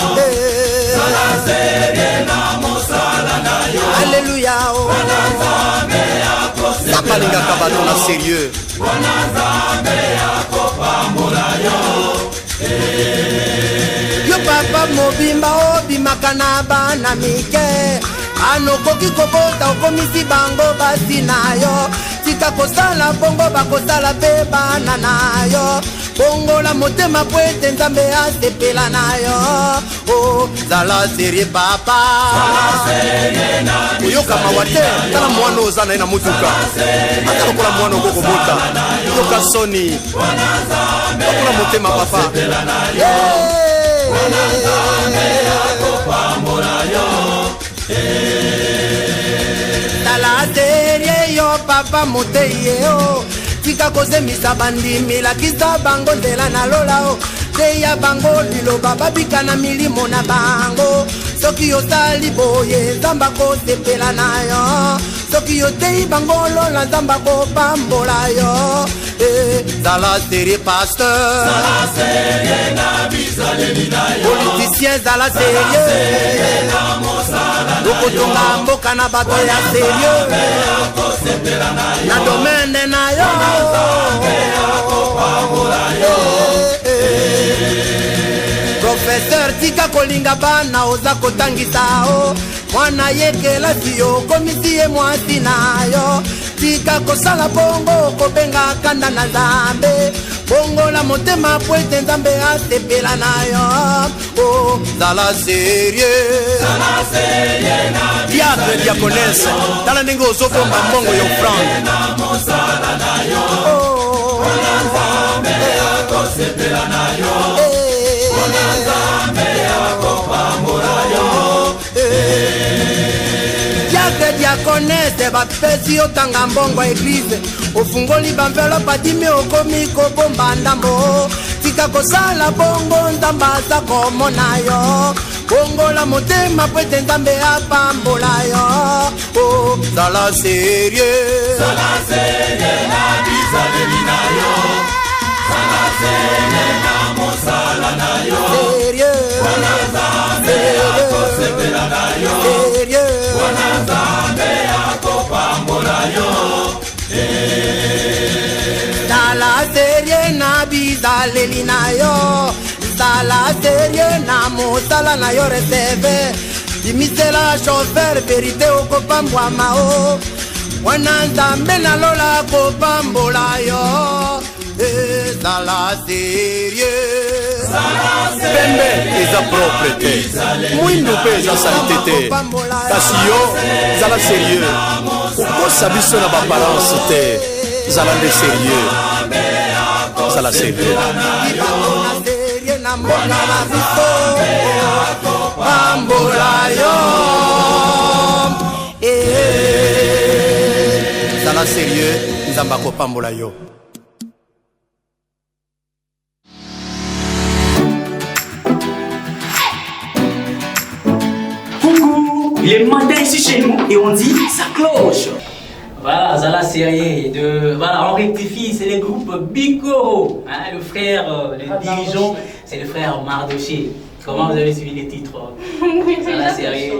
zala serie na mosala na yo Alléluia oh Nzambe akose nabalingaka bato na sérieux Nzambe akopambola yo yo papa mobimba obimaka na bana mike anokoki kobota okomisi bango basi na yo tika kosala bongo bakosala mpe bana na yo bongola motema po ete nzambe asepela na yo o zala serie papa oyoka mawa te tala mwana oza na ye na motuka ata lokola mwana okokobota yoka soni okola motema papa tala serie yo papa moteye o tika kozemisa bandimi lakisa bango nzela na lola o teya bango liloba babika na milimo na bango soki osali boye nzamba kosepela na yo soki oteyi bango lola nzamba kopambola yo zala serie pasteur politicien zala serie okotonga mboka na bato ya sérieux na domaine na yo professeur tika kolinga bana oza kotangisa o mwana ye kelasi yo komisi ye mwasi na yo tika kosala bongo kobenga kanda na nzambe bongola motema po ete nzambe asepela na yo o zala serie diable diaconese tala ndenge ozofomba mbongo ya ofrande diakonese bapesi otanga mbongo ya eglize ofungoli bamvelope adimi okomi kobomba ndambo tika kosala bongo nzambe aza komona yo bongola motema po ete nzambe apambola yo o zala serie na bizaleli na yo zala serie na mosala na yo Nzambe akosepela na yo Nzambe akopambola yo zala serie na bizaleli na yo zala serie na mosala na yo reseve dimisela chauffeur verité okopambwama o mwana nzambe nalola kopambola yo ezala serie pembe eza propre te mwindu mpe eza salite te kasi yo zala sérieux kokosa biso na babalance te zala nde sérieux zala sérieux na mboka na biso pambola yo zala sérieux nzambe akopambola yo Il est matin ici chez nous et on dit ça cloche. Voilà, ça la série de. Voilà, on rectifie, c'est le groupe Bikoro. Hein, le frère, le dirigeant, c'est le frère Mardoché. Comment vous avez suivi les titres? Oui, ça la série.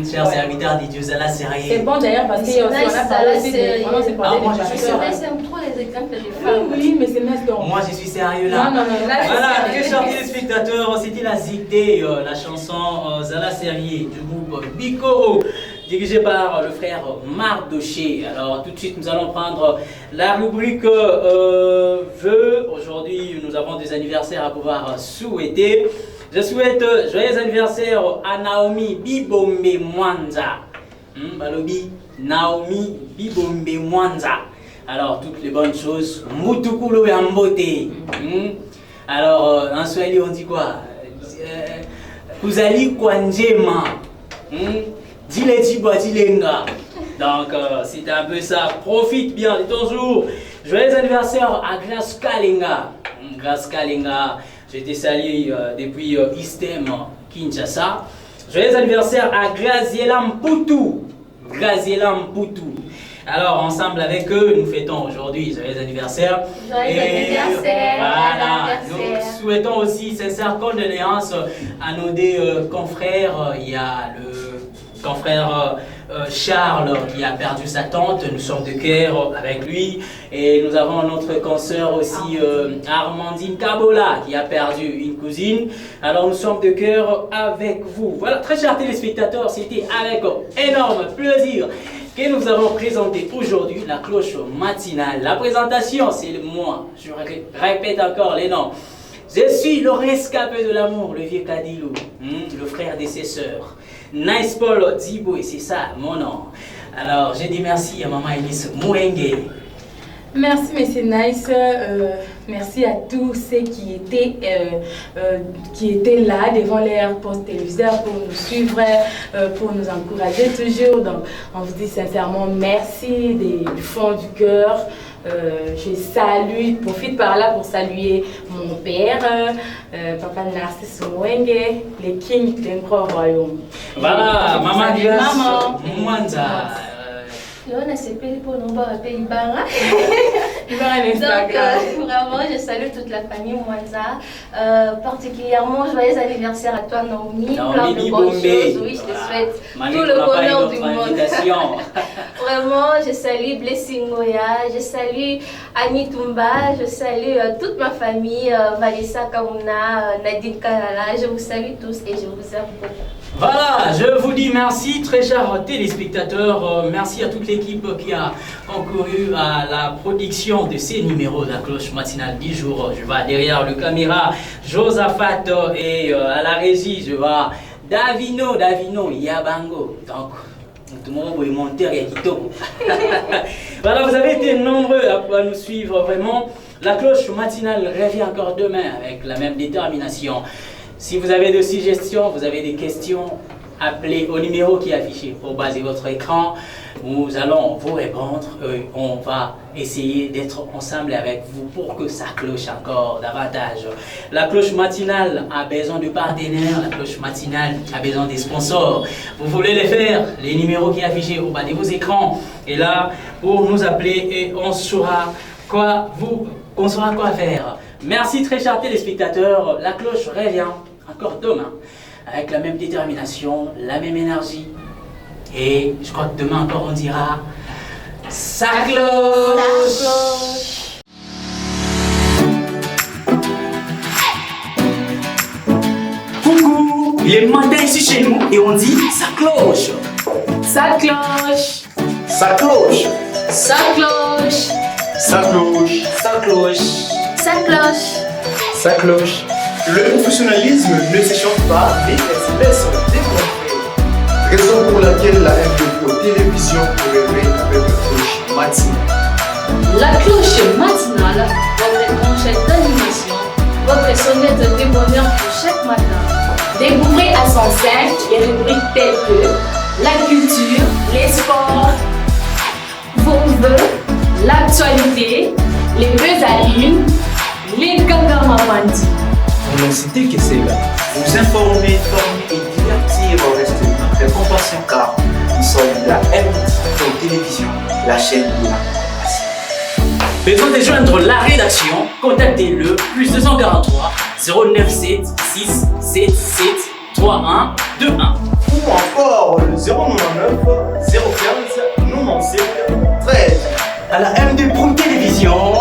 Cher serviteur de Dieu, ça la série. C'est bon d'ailleurs parce qu'on a parlé aussi de. Moi je suis sérieux. J'aime trop les exemples des femmes. Oui, mais c'est nice donc. Moi je suis sérieux là. Non. Voilà, très chers téléspectateurs, c'était la Zité, la chanson Zala Série du groupe Bikoro, dirigé par le frère Mardoché. Alors tout de suite nous allons prendre la rubrique vœux. Aujourd'hui nous avons des anniversaires à pouvoir souhaiter. Je souhaite joyeux anniversaire à Naomi Bibombe Mwanza. Balobi Naomi Bibombe Mwanza. Alors toutes les bonnes choses. Mutukulo Yambote. Alors en Swahili on dit quoi? Kuzali Kwanjema. Dile Tibwa Dilenga. Donc c'est un peu ça. Profite bien de ton jour. Joyeux anniversaire à Grace Kalenga. Grace Kalenga. Je te salue depuis Istem, Kinshasa. Joyeux anniversaire à Graziella Mputu. Graziella Mputu. Alors, ensemble avec eux, nous fêtons aujourd'hui joyeux anniversaire. Joyeux anniversaire. Voilà. Nous souhaitons aussi sincères condoléances à nos deux confrères. Il y a le confrère Charles qui a perdu sa tante. Nous sommes de cœur avec lui. Et nous avons notre consoeur aussi, Armandine Kabola, qui a perdu une cousine. Alors, nous sommes de cœur avec vous. Voilà, très chers téléspectateurs, c'était avec énorme plaisir que nous avons présenté aujourd'hui la cloche matinale. La présentation, c'est moi. Je répète encore les noms. Je suis le rescapé de l'amour, le vieux Kadilou, le frère de ses sœurs. Nice Paul Zibo, et c'est ça mon nom. Alors, je dis merci à Maman Elise Mouenge. Merci, Monsieur Nice. Merci à tous ceux qui étaient là devant leur poste téléviseur pour nous suivre, pour nous encourager toujours. Donc, on vous dit sincèrement merci du fond du cœur. Je profite par là pour saluer mon père, Papa Narcisse Mouenge, le king d'un grand royaume. Voilà, Maman Mwanza. On a CP pour nous voir Ibara. Donc, vraiment, je salue toute la famille Mwanza. Particulièrement, joyeux anniversaire à toi, Naomi. Plein de bonnes choses. Oui, je te souhaite tout le bonheur du monde. Vraiment, je salue Blessing Moya, je salue Annie Toumba, je salue toute ma famille, Valissa Kaouna, Nadine Kanala. Je vous salue tous et je vous aime beaucoup. Voilà, je vous dis merci, très chers téléspectateurs. Merci à toute l'équipe qui a concouru à la production de ces numéros de la cloche matinale 10 jours. Je vois derrière le caméra Josaphat et à la régie, je vois Davino Yabango. Donc, tout le monde est monter et voilà, vous avez été nombreux à nous suivre vraiment. La cloche matinale revient encore demain avec la même détermination. Si vous avez des suggestions, vous avez des questions, appelez au numéro qui est affiché au bas de votre écran. Nous allons vous répondre. On va essayer d'être ensemble avec vous pour que ça cloche encore davantage. La cloche matinale a besoin de partenaires, la cloche matinale a besoin des sponsors. Vous voulez les faire, les numéros qui sont affichés au bas de vos écrans. Et là, pour nous appeler et on saura quoi faire. Merci très chers téléspectateurs. La cloche revient encore demain avec la même détermination, la même énergie. Et je crois que demain encore on dira ça cloche. Coucou, il est matin ici chez nous et on dit ça cloche. Ça cloche. Ça cloche. Ça cloche. Ça cloche. Ça cloche. Ça cloche. Ça cloche. Le professionnalisme ne s'échauffe pas, mais elle se laisse démontrer. Raison pour laquelle la MDPO Télévision réveille avec la cloche matinale. La cloche matinale, votre tranchette d'animation, votre sonnette de bonheur pour chaque matin. Découvrez à 105 les rubriques telles que la culture, les sports, vos vœux, l'actualité, les vœux à l'une, les gagamabandi. On a cité que c'est là. Vous informer, former et divertir reste notre compassion car nous sommes la MDPO Télévision, la chaîne de la compassion. Besoin de joindre la rédaction, contactez-le +243 097 6 77 31 21. Ou encore le 099 015 97 13. À la MDPO Télévision.